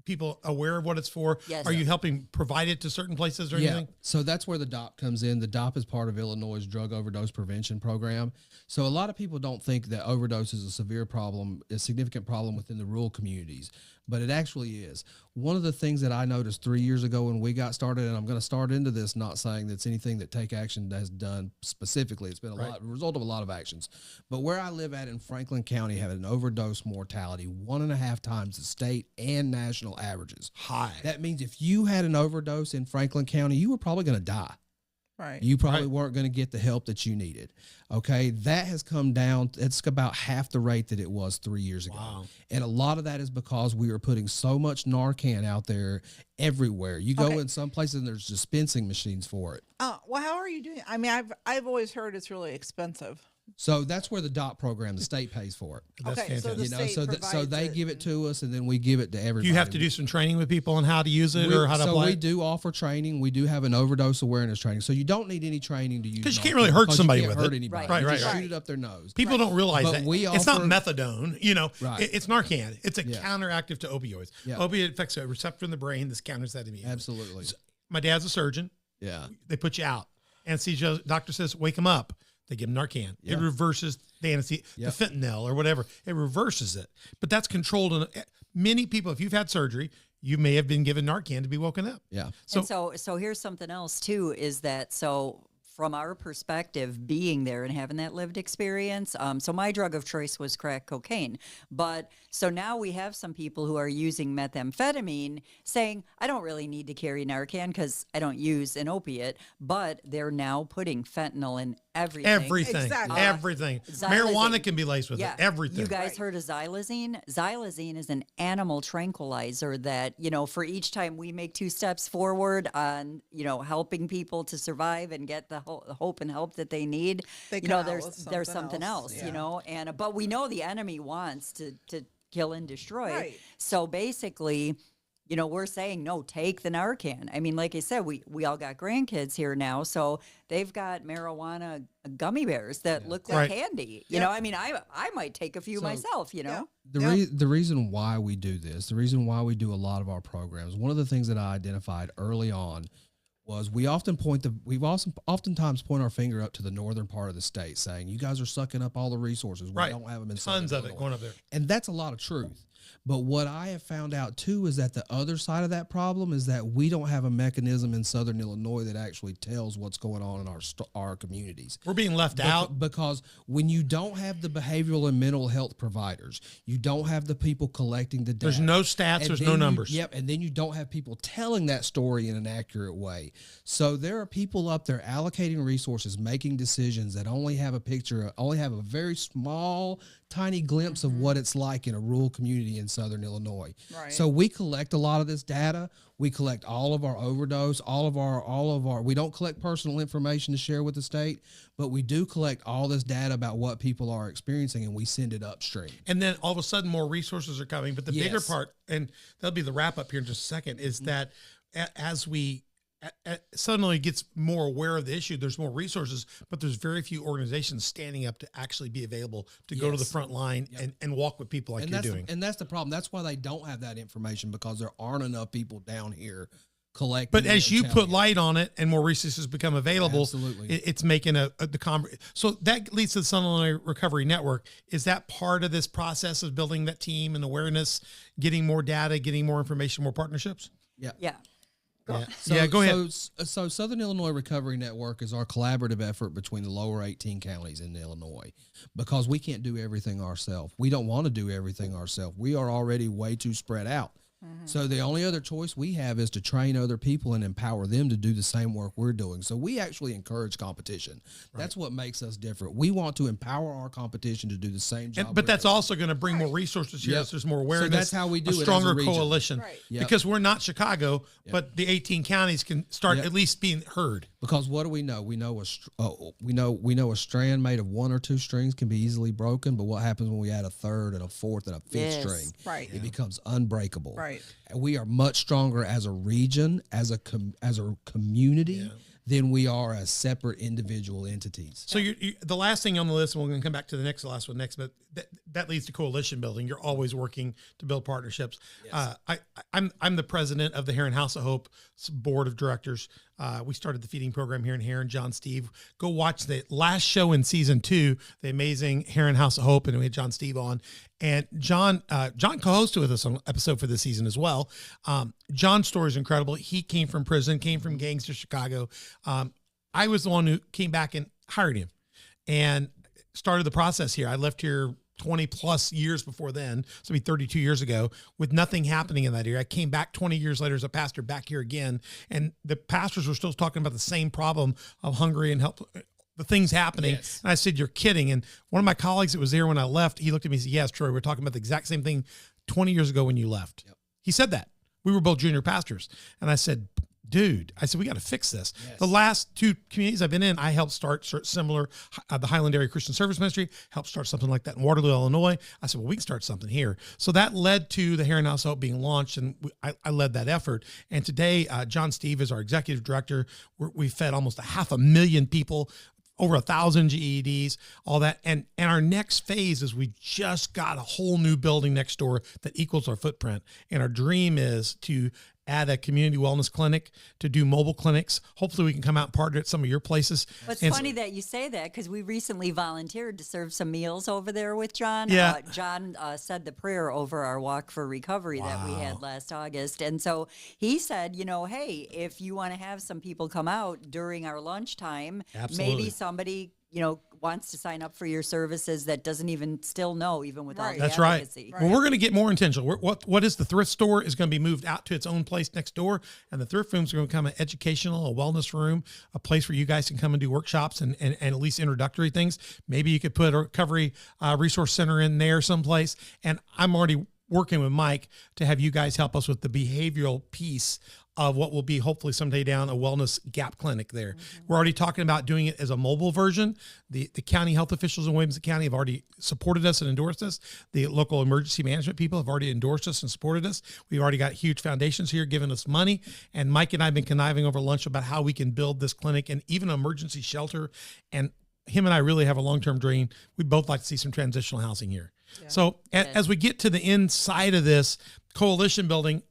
Speaker 1: people aware of what it's for.
Speaker 4: Yes.
Speaker 1: Are you helping provide it to certain places or anything?
Speaker 5: So that's where the DOP comes in. The DOP is part of Illinois' drug overdose prevention program. So a lot of people don't think that overdose is a severe problem, a significant problem within the rural communities, but it actually is. One of the things that I noticed 3 years ago when we got started, and I'm going to start into this not saying that's anything that Take Action has done specifically. It's been a result of a lot of actions. But where I live at in Franklin County had an overdose mortality 1.5 times the state and national averages.
Speaker 1: High.
Speaker 5: That means if you had an overdose in Franklin County, you were probably going to die.
Speaker 3: Right.
Speaker 5: You probably
Speaker 1: Right.
Speaker 5: weren't going to get the help that you needed. Okay. That has come down. It's about half the rate that it was 3 years ago.
Speaker 1: Wow.
Speaker 5: And a lot of that is because we are putting so much Narcan out there everywhere. You go
Speaker 3: Okay.
Speaker 5: in some places and there's dispensing machines for it.
Speaker 3: Well, how are you doing? I mean, I've always heard it's really expensive.
Speaker 5: So that's where the DOT program, the state pays for it.
Speaker 1: That's
Speaker 3: Okay, so
Speaker 1: fantastic.
Speaker 3: the
Speaker 5: You know,
Speaker 3: state
Speaker 5: so
Speaker 3: provides
Speaker 5: they
Speaker 3: it
Speaker 5: give it
Speaker 3: and-
Speaker 5: to us and then we give it to everybody.
Speaker 1: Do you have to do some training with people on how to use it or how to
Speaker 5: so
Speaker 1: apply
Speaker 5: we
Speaker 1: it?
Speaker 5: do offer training. We do have an overdose awareness training. So you don't need any training to use
Speaker 1: 'Cause you can't
Speaker 5: Narcan
Speaker 1: really hurt
Speaker 5: because
Speaker 1: somebody
Speaker 5: you can't
Speaker 1: with
Speaker 5: hurt
Speaker 1: it.
Speaker 5: anybody.
Speaker 4: Right.
Speaker 5: You
Speaker 1: Right,
Speaker 5: just
Speaker 1: right.
Speaker 5: shoot it up their nose.
Speaker 1: People don't realize
Speaker 5: But
Speaker 1: that
Speaker 5: we
Speaker 1: it's not
Speaker 5: offer-
Speaker 1: methadone. You know,
Speaker 5: Right.
Speaker 1: it's Narcan. It's a
Speaker 5: Yeah.
Speaker 1: counteractive to opioids.
Speaker 5: Yeah.
Speaker 1: Opioid affects a receptor in the brain. This counters that immediately.
Speaker 5: Absolutely.
Speaker 1: My dad's a surgeon.
Speaker 5: Yeah.
Speaker 1: They put you out. Anesthesia doctor says, wake him up. They give him Narcan.
Speaker 5: Yeah.
Speaker 1: It reverses the anesthesia,
Speaker 5: Yep.
Speaker 1: the fentanyl or whatever. It reverses it. But that's controlled. Many people, if you've had surgery, you may have been given Narcan to be woken up.
Speaker 5: Yeah.
Speaker 1: So,
Speaker 4: So here's something else too, is that so from our perspective, being there and having that lived experience, so my drug of choice was crack cocaine. But so now we have some people who are using methamphetamine saying, I don't really need to carry Narcan because I don't use an opiate, but they're now putting fentanyl in everything.
Speaker 1: everything,
Speaker 3: Exactly.
Speaker 1: everything.
Speaker 4: Xylazine.
Speaker 1: Marijuana can be laced with
Speaker 4: Yeah.
Speaker 1: it. Everything.
Speaker 4: You guys
Speaker 3: Right.
Speaker 4: heard of xylazine? Xylazine is an animal tranquilizer that, you know, for each time we make 2 steps forward on, you know, helping people to survive and get the hope and help that they need,
Speaker 3: They
Speaker 4: you know,
Speaker 3: come out
Speaker 4: there's
Speaker 3: with
Speaker 4: something else,
Speaker 3: yeah.
Speaker 4: you know, and but we know the enemy wants to kill and destroy.
Speaker 3: Right.
Speaker 4: So basically, you know, we're saying, no, take the Narcan. I mean, like I said, we all got grandkids here now, so they've got marijuana gummy bears that look like
Speaker 1: Right.
Speaker 4: candy. You
Speaker 3: Yep.
Speaker 4: know, I mean, I might take a few
Speaker 5: So-
Speaker 4: myself, you know?
Speaker 3: Yeah.
Speaker 5: The reason why we do this, the reason why we do a lot of our programs, one of the things that I identified early on was we've oftentimes point our finger up to the northern part of the state saying, you guys are sucking up all the resources. We
Speaker 1: Right.
Speaker 5: don't have them in
Speaker 1: Tons
Speaker 5: Southern
Speaker 1: of it
Speaker 5: Illinois."
Speaker 1: going up there.
Speaker 5: And that's a lot of truth. But what I have found out too is that the other side of that problem is that we don't have a mechanism in Southern Illinois that actually tells what's going on in our communities.
Speaker 1: We're being left out.
Speaker 5: Because when you don't have the behavioral and mental health providers, you don't have the people collecting the data.
Speaker 1: There's no stats.
Speaker 5: And
Speaker 1: There's
Speaker 5: then
Speaker 1: no
Speaker 5: you-
Speaker 1: numbers.
Speaker 5: Yep, and then you don't have people telling that story in an accurate way. So there are people up there allocating resources, making decisions that only have a very small, tiny glimpse of what it's like in a rural community in Southern Illinois.
Speaker 3: Right.
Speaker 5: So we collect a lot of this data. We collect all of our overdose, all of our. We don't collect personal information to share with the state, but we do collect all this data about what people are experiencing, and we send it upstream.
Speaker 1: And then all of a sudden, more resources are coming. But the bigger
Speaker 5: Yes.
Speaker 1: part, and that'll be the wrap up here in just a second, is that as we suddenly gets more aware of the issue, there's more resources, but there's very few organizations standing up to actually be available to go to the
Speaker 5: Yes.
Speaker 1: front line and walk with people like
Speaker 5: and
Speaker 1: you're
Speaker 5: that's
Speaker 1: doing.
Speaker 5: and that's the problem. That's why they don't have that information, because there aren't enough people down here collecting.
Speaker 1: But
Speaker 5: it
Speaker 1: as
Speaker 5: and
Speaker 1: you
Speaker 5: telling
Speaker 1: put
Speaker 5: it.
Speaker 1: light on it and more resources become available,
Speaker 5: Absolutely.
Speaker 1: it's making so that leads to the Southern Illinois Recovery Network. Is that part of this process of building that team and awareness, getting more data, getting more information, more partnerships?
Speaker 5: yeah.
Speaker 4: Yeah.
Speaker 1: Yeah, go ahead.
Speaker 5: So Southern Illinois Recovery Network is our collaborative effort between the lower 18 counties in Illinois, because we can't do everything ourselves. We don't want to do everything ourselves. We are already way too spread out. So the only other choice we have is to train other people and empower them to do the same work we're doing. So we actually encourage competition. That's what makes us different. We want to empower our competition to do the same job.
Speaker 1: But
Speaker 5: we're
Speaker 1: that's
Speaker 5: doing.
Speaker 1: also going to bring more resources here.
Speaker 5: Yep.
Speaker 1: So there's more
Speaker 5: So
Speaker 1: awareness.
Speaker 5: that's how we do it as a
Speaker 1: stronger
Speaker 5: region.
Speaker 1: coalition.
Speaker 3: Right.
Speaker 5: Yep.
Speaker 1: Because we're not Chicago, but the 18 counties can start
Speaker 5: Yep.
Speaker 1: at least being heard.
Speaker 5: Because what do we know? We know a strand made of 1 or 2 strings can be easily broken, but what happens when we add a third and a fourth and a fifth
Speaker 4: Yes.
Speaker 5: string?
Speaker 3: Right.
Speaker 5: It becomes unbreakable.
Speaker 3: Right.
Speaker 5: And we are much stronger as a region, as a community, than we are as separate individual entities.
Speaker 1: So the last thing on the list, and we're going to come back to the last one next, but that leads to coalition building. You're always working to build partnerships. I'm the president of the Heron House of Hope board of directors. We started the feeding program here in Heron. John Steve, go watch the last show in season 2, the amazing Heron House of Hope, and we had John Steve on. And John co-hosted with us on an episode for this season as well. John's story is incredible. He came from prison, came from gangs to Chicago. I was the one who came back and hired him and started the process here. I left here 20 plus years before then, so it'd be 32 years ago, with nothing happening in that area. I came back 20 years later as a pastor back here again, and the pastors were still talking about the same problem of hungry and help, the things happening.
Speaker 5: Yes.
Speaker 1: And I said, you're kidding. And one of my colleagues that was there when I left, he looked at me and said, yes, Troy, we're talking about the exact same thing 20 years ago when you left.
Speaker 5: Yep.
Speaker 1: He said that. We were both junior pastors. And I said, dude, we got to fix this.
Speaker 5: Yes.
Speaker 1: The last 2 communities I've been in, I helped start similar, the Highland Area Christian Service Ministry, helped start something like that in Waterloo, Illinois. I said, well, we can start something here. So that led to the Heron House Hope being launched, and I led that effort. And today, John Steve is our executive director. We fed almost 500,000 people, over 1,000 GEDs, all that. And our next phase is we just got a whole new building next door that equals our footprint. And our dream is to add a community wellness clinic, to do mobile clinics. Hopefully we can come out and partner at some of your places.
Speaker 4: But
Speaker 1: And
Speaker 4: it's funny that you say that, because we recently volunteered to serve some meals over there with John.
Speaker 1: Yeah.
Speaker 4: John said the prayer over our Walk for Recovery that we had last August. And so he said, hey, if you want to have some people come out during our lunchtime,
Speaker 1: Absolutely.
Speaker 4: maybe somebody, wants to sign up for your services that doesn't even still know, even with all
Speaker 3: Right.
Speaker 4: the
Speaker 1: That's right.
Speaker 4: advocacy.
Speaker 1: Well, we're going to get more intentional. What is the thrift store is going to be moved out to its own place next door, and the thrift rooms are going to become an educational, a wellness room, a place where you guys can come and do workshops and at least introductory things. Maybe you could put a recovery resource center in there someplace. And I'm already working with Mike to have you guys help us with the behavioral piece of what will be hopefully someday down a wellness gap clinic there. We're already talking about doing it as a mobile version. The county health officials in Williamson County have already supported us and endorsed us. The local emergency management people have already endorsed us and supported us. We've already got huge foundations here giving us money. And Mike and I have been conniving over lunch about how we can build this clinic and even an emergency shelter. And him and I really have a long-term dream. We'd both like to see some transitional housing here. So as we get to the inside of this coalition building,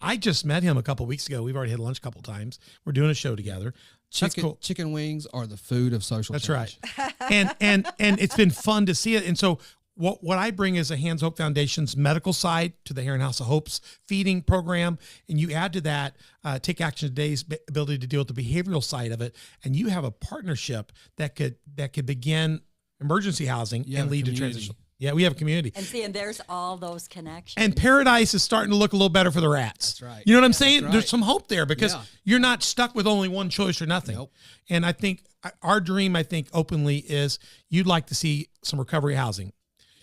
Speaker 1: I just met him a couple of weeks ago. We've already had lunch a couple of times. We're doing a show together. That's cool.
Speaker 5: Chicken wings are the food of social
Speaker 1: That's
Speaker 5: change.
Speaker 1: right. And it's been fun to see it. And so what I bring is a Hands Hope Foundation's medical side to the Heron House of Hope's feeding program. And you add to that, Take Action Today's ability to deal with the behavioral side of it. And you have a partnership that could begin emergency housing
Speaker 5: You have
Speaker 1: and
Speaker 5: a
Speaker 1: lead to
Speaker 5: community.
Speaker 1: transition. Yeah, we have a community.
Speaker 4: And there's all those connections.
Speaker 1: And paradise is starting to look a little better for the rats.
Speaker 5: That's right.
Speaker 1: You know what I'm saying?
Speaker 5: right.
Speaker 1: There's some hope there because
Speaker 5: Yeah.
Speaker 1: you're not stuck with only one choice or nothing.
Speaker 5: Nope.
Speaker 1: And I think our dream, openly is you'd like to see some recovery housing.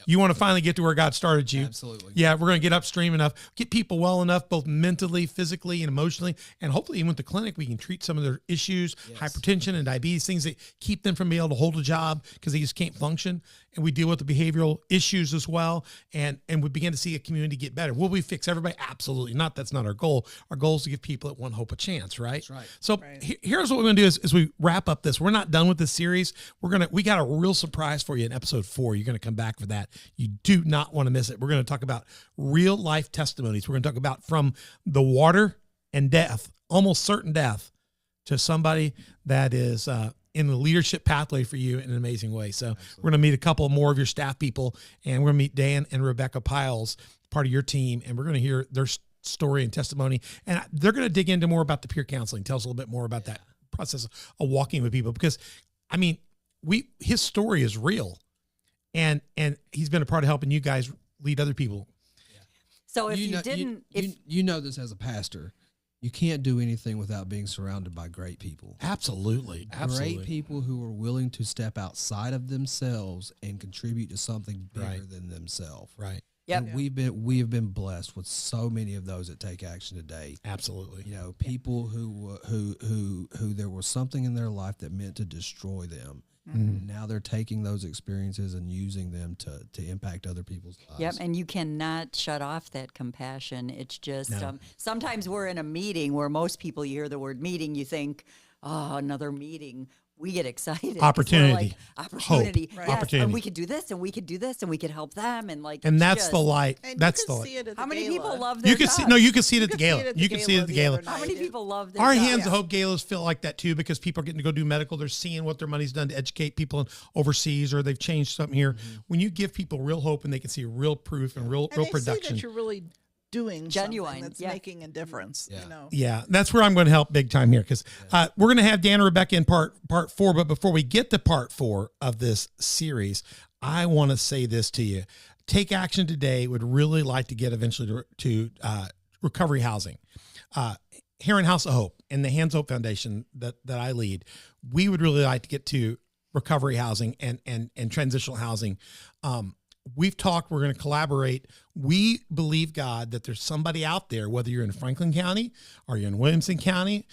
Speaker 1: You want to finally get to where God started you.
Speaker 5: Absolutely.
Speaker 1: Yeah, we're going to get upstream enough, get people well enough, both mentally, physically, and emotionally. And hopefully, even with the clinic, we can treat some of their issues, hypertension and diabetes, things that keep them from being able to hold a job because they just can't function. And we deal with the behavioral issues as well. And we begin to see a community get better. Will we fix everybody? Absolutely not. That's not our goal. Our goal is to give people at One Hope a chance, right? That's
Speaker 5: right.
Speaker 1: So here's what we're going to do as we wrap up this. We're not done with this series. We got a real surprise for you in episode 4. You're going to come back for that. You do not want to miss it. We're going to talk about real life testimonies. We're going to talk about from the water and death, almost certain death, to somebody that is in the leadership pathway for you in an amazing way. So we're going to meet a couple more of your staff people, and we're going to meet Dan and Rebecca Piles, part of your team, and we're going to hear their story and testimony. And they're going to dig into more about the peer counseling. Tell us a little bit more about that process of walking with people, because his story is real. And he's been a part of helping you guys lead other people.
Speaker 4: So if you
Speaker 5: know this as a pastor, you can't do anything without being surrounded by great people.
Speaker 1: Absolutely.
Speaker 5: Great people who are willing to step outside of themselves and contribute to something bigger than themselves.
Speaker 1: Right.
Speaker 4: Yep.
Speaker 5: And we have been blessed with so many of those that Take Action Today.
Speaker 1: Absolutely.
Speaker 5: People who there was something in their life that meant to destroy them. And now they're taking those experiences and using them to impact other people's lives.
Speaker 4: Yep, and you cannot shut off that compassion. It's just sometimes we're in a meeting where most people, you hear the word meeting, you think, oh, another meeting. We get excited. 'cause we're
Speaker 1: Opportunity.
Speaker 4: like, opportunity.
Speaker 1: Hope.
Speaker 4: Yes,
Speaker 1: Opportunity.
Speaker 4: and we could do this, and we could do this, and we could help them, and
Speaker 1: And that's the
Speaker 4: just-
Speaker 1: light.
Speaker 3: And
Speaker 1: That's
Speaker 3: you
Speaker 1: the
Speaker 3: can
Speaker 1: light.
Speaker 3: see it at the
Speaker 4: How many
Speaker 3: gala.
Speaker 4: people love their
Speaker 1: You can see
Speaker 4: dogs?
Speaker 1: you can see it at the
Speaker 3: could see
Speaker 1: gala.
Speaker 3: it at the
Speaker 1: You can see it at the
Speaker 3: gala
Speaker 1: gala.
Speaker 3: the other
Speaker 4: How many
Speaker 3: night.
Speaker 4: people love their
Speaker 1: Our
Speaker 4: dogs?
Speaker 1: Hands of Hope galas feel like that too, because people are getting to go do medical. They're seeing what their money's done to educate people overseas, or they've changed something here. When you give people real hope and they can see real proof and real
Speaker 3: And they
Speaker 1: production.
Speaker 3: see that you're really doing
Speaker 4: Genuine,
Speaker 3: something that's
Speaker 4: yeah.
Speaker 3: making a difference.
Speaker 5: Yeah.
Speaker 1: Yeah, that's where I'm going to help big time here, because we're going to have Dan and Rebecca in part 4. But before we get to part 4 of this series, I want to say this to you. Take Action Today would really like to get eventually to recovery housing. Here in House of Hope and the Hands Hope Foundation that I lead, we would really like to get to recovery housing and transitional housing. We've talked, we're going to collaborate. We believe, God, that there's somebody out there, whether you're in Franklin County or you're in Williamson County,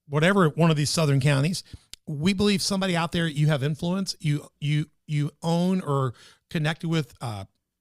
Speaker 1: whatever one of these southern counties, we believe somebody out there, you have influence, you own or connected with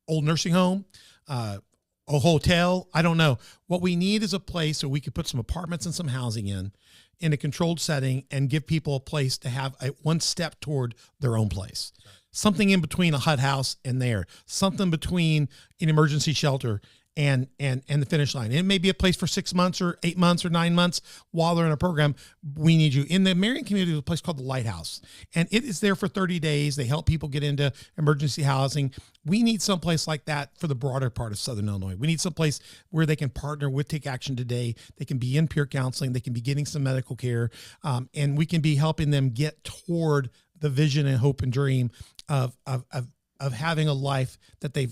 Speaker 1: old nursing home, a hotel. I don't know. What we need is a place where we could put some apartments and some housing in a controlled setting and give people a place to have one step toward their own place. Something in between a HUD house and there, something between an emergency shelter and the finish line. It may be a place for 6 months or 8 months or 9 months while they're in a program. We need you. In the Marion community, there's a place called the Lighthouse, and it is there for 30 days. They help people get into emergency housing. We need someplace like that for the broader part of Southern Illinois. We need someplace where they can partner with Take Action Today. They can be in peer counseling. They can be getting some medical care, and we can be helping them get toward the vision and hope and dream of having a life that they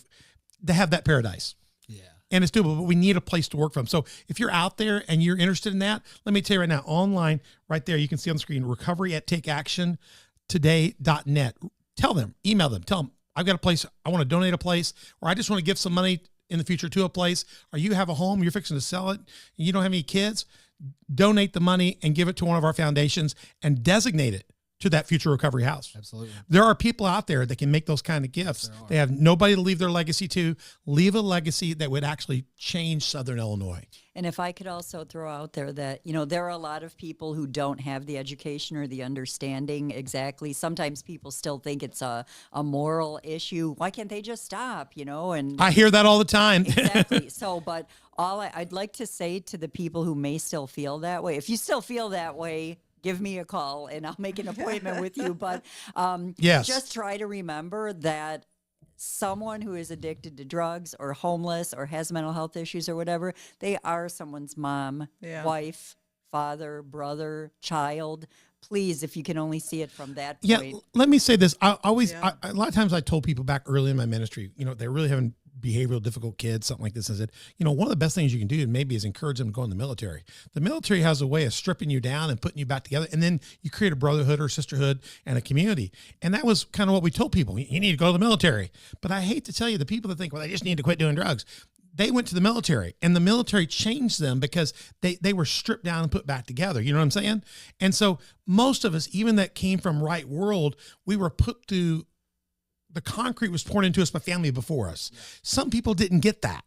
Speaker 1: have that paradise.
Speaker 5: Yeah.
Speaker 1: And it's doable, but we need a place to work from. So if you're out there and you're interested in that, let me tell you right now, online, right there, you can see on the screen, recovery@takeactiontoday.net. Tell them, email them, tell them, I've got a place, I want to donate a place, or I just want to give some money in the future to a place, or you have a home, you're fixing to sell it, and you don't have any kids, donate the money and give it to one of our foundations and designate it to that future recovery house.
Speaker 5: Absolutely.
Speaker 1: There are people out there that can make those kind of gifts. They have nobody to leave their legacy to. Leave a legacy that would actually change Southern Illinois.
Speaker 4: And if I could also throw out there that, there are a lot of people who don't have the education or the understanding exactly. Sometimes people still think it's a moral issue. Why can't they just stop, And
Speaker 1: I hear that all the time.
Speaker 4: Exactly. So, but I'd like to say to the people who may still feel that way, if you still feel that way, give me a call and I'll make an appointment with you. But
Speaker 1: yes,
Speaker 4: just try to remember that someone who is addicted to drugs or homeless or has mental health issues or whatever, they are someone's mom, wife, father, brother, child. Please, if you can only see it from that point.
Speaker 1: Yeah, let me say this. A lot of times I told people back early in my ministry, they're really having behavioral difficult kids, something like this. I said, one of the best things you can do maybe is encourage them to go in the military. The military has a way of stripping you down and putting you back together. And then you create a brotherhood or sisterhood and a community. And that was kind of what we told people. You need to go to the military. But I hate to tell you, the people that think, well, they just need to quit doing drugs. They went to the military and the military changed them because they were stripped down and put back together. You know what I'm saying? And so most of us, even that came from right world, we were put through, the concrete was poured into us by family before us. Yeah. Some people didn't get that.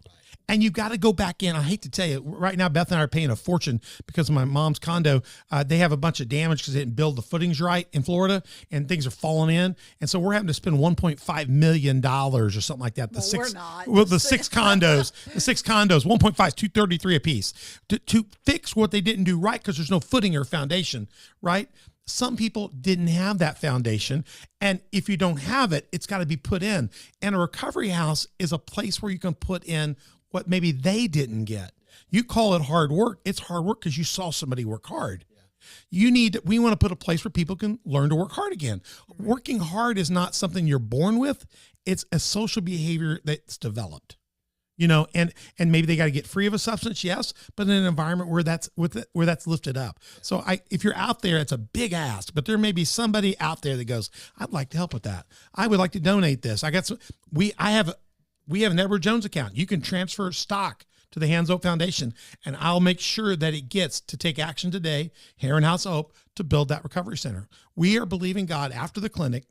Speaker 1: And you got to go back in. I hate to tell you, right now, Beth and I are paying a fortune because of my mom's condo. They have a bunch of damage because they didn't build the footings right in Florida and things are falling in. And so we're having to spend $1.5 million or something like that.
Speaker 3: We're not.
Speaker 1: Well, the six condos, 1.5, $233 a piece to fix what they didn't do right because there's no footing or foundation, right? Some people didn't have that foundation. And if you don't have it, it's got to be put in. And a recovery house is a place where you can put in what maybe they didn't get. You call it hard work. It's hard work because you saw somebody work hard. We want to put a place where people can learn to work hard again. Working hard is not something you're born with. It's a social behavior that's developed. And maybe they got to get free of a substance, yes, but in an environment where that's lifted up. So if you're out there, it's a big ask, but there may be somebody out there that goes, I'd like to help with that. I would like to donate this. We have an Edward Jones account. You can transfer stock to the Hands Hope Foundation, and I'll make sure that it gets to Take Action Today here in House of Hope to build that recovery center. We are believing God after the clinic.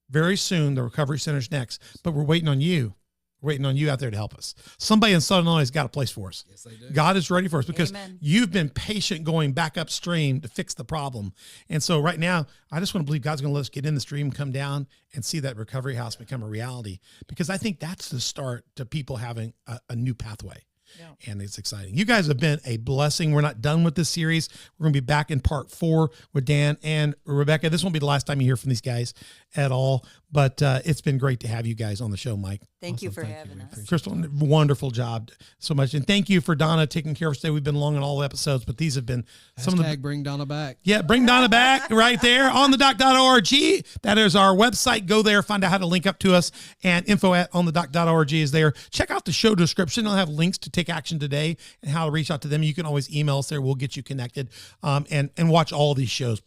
Speaker 1: Very soon, the recovery center's next, but we're waiting on you. We're waiting on you out there to help us. Somebody in Southern Illinois has got a place for us.
Speaker 5: Yes, they do.
Speaker 1: God is ready for us because
Speaker 4: Amen.
Speaker 1: You've been patient going back upstream to fix the problem. And so right now, I just want to believe God's going to let us get in the stream, come down, and see that recovery house become a reality, because I think that's the start to people having a new pathway. Yeah. And it's exciting. You guys have been a blessing. We're not done with this series. We're going to be back in part 4 with Dan and Rebecca. This won't be the last time you hear from these guys at all. But it's been great to have you guys on the show, Mike.
Speaker 4: Thank you
Speaker 5: Awesome.
Speaker 4: for
Speaker 5: Thank you.
Speaker 4: having
Speaker 5: We
Speaker 4: us.
Speaker 5: appreciate it.
Speaker 1: Crystal, wonderful job so much. And thank you for Donna taking care of us today. We've been long on all episodes, but these have been some of the
Speaker 5: Hashtag bring Donna back.
Speaker 1: Yeah, bring Donna back right there on thedoc.org. That is our website. Go there, find out how to link up to us, and info at onthedoc.org is there. Check out the show description. I'll have links to Take Action Today and how to reach out to them. You can always email us there. We'll get you connected and watch all these shows.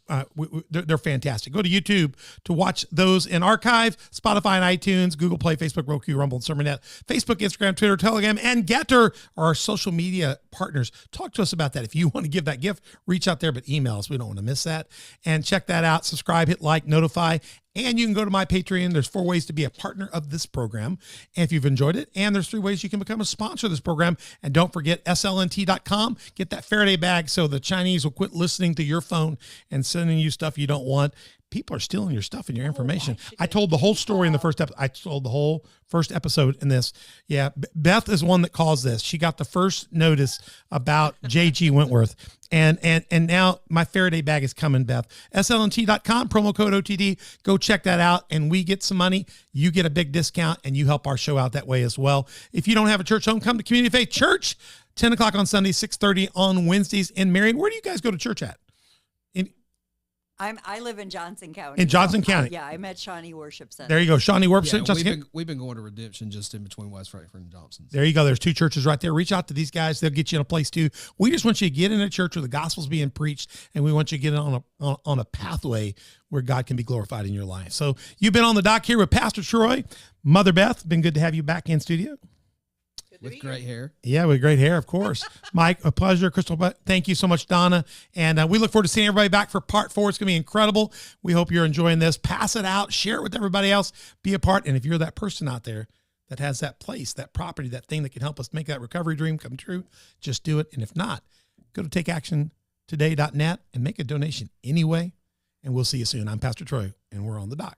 Speaker 1: They're fantastic. Go to YouTube to watch those in archive, Spotify and iTunes, Google Play, Facebook, Roku, Rumble, and Sermonet, Facebook, Instagram, Twitter, Telegram, and Getter are our social media partners. Talk to us about that. If you want to give that gift, reach out there, but email us. We don't want to miss that. And check that out. Subscribe, hit like, notify. And you can go to my Patreon. There's 4 ways to be a partner of this program. And if you've enjoyed it, and there's 3 ways you can become a sponsor of this program. And don't forget slnt.com. Get that Faraday bag so the Chinese will quit listening to your phone and sending you stuff you don't want. People are stealing your stuff and your information. I told the whole story in the first episode. I told the whole first episode in this. Yeah, Beth is one that caused this. She got the first notice about J.G. Wentworth. And now my Faraday bag is coming, Beth. slnt.com, promo code OTD. Go check that out, and we get some money. You get a big discount, and you help our show out that way as well. If you don't have a church home, come to Community Faith Church, 10 o'clock on Sundays, 6:30 on Wednesdays in Marion. Where do you guys go to church at?
Speaker 4: I live in Johnson County.
Speaker 1: In Johnson County.
Speaker 4: Yeah, I'm at Shawnee Worship Center.
Speaker 1: There you go. Shawnee Worship
Speaker 5: Yeah,
Speaker 1: Center.
Speaker 5: we've been going to Redemption just in between West Frankfort and Johnson.
Speaker 1: There you go. There's 2 churches right there. Reach out to these guys. They'll get you in a place too. We just want you to get in a church where the gospel's being preached, and we want you to get on a pathway where God can be glorified in your life. So you've been on the dock here with Pastor Troy, Mother Beth. Been good to have you back in studio.
Speaker 5: With great hair.
Speaker 1: Yeah, with great hair, of course. Mike, a pleasure. Crystal, thank you so much, Donna. And we look forward to seeing everybody back for part 4. It's going to be incredible. We hope you're enjoying this. Pass it out. Share it with everybody else. Be a part. And if you're that person out there that has that place, that property, that thing that can help us make that recovery dream come true, just do it. And if not, go to takeactiontoday.net and make a donation anyway. And we'll see you soon. I'm Pastor Troy, and we're on the dock.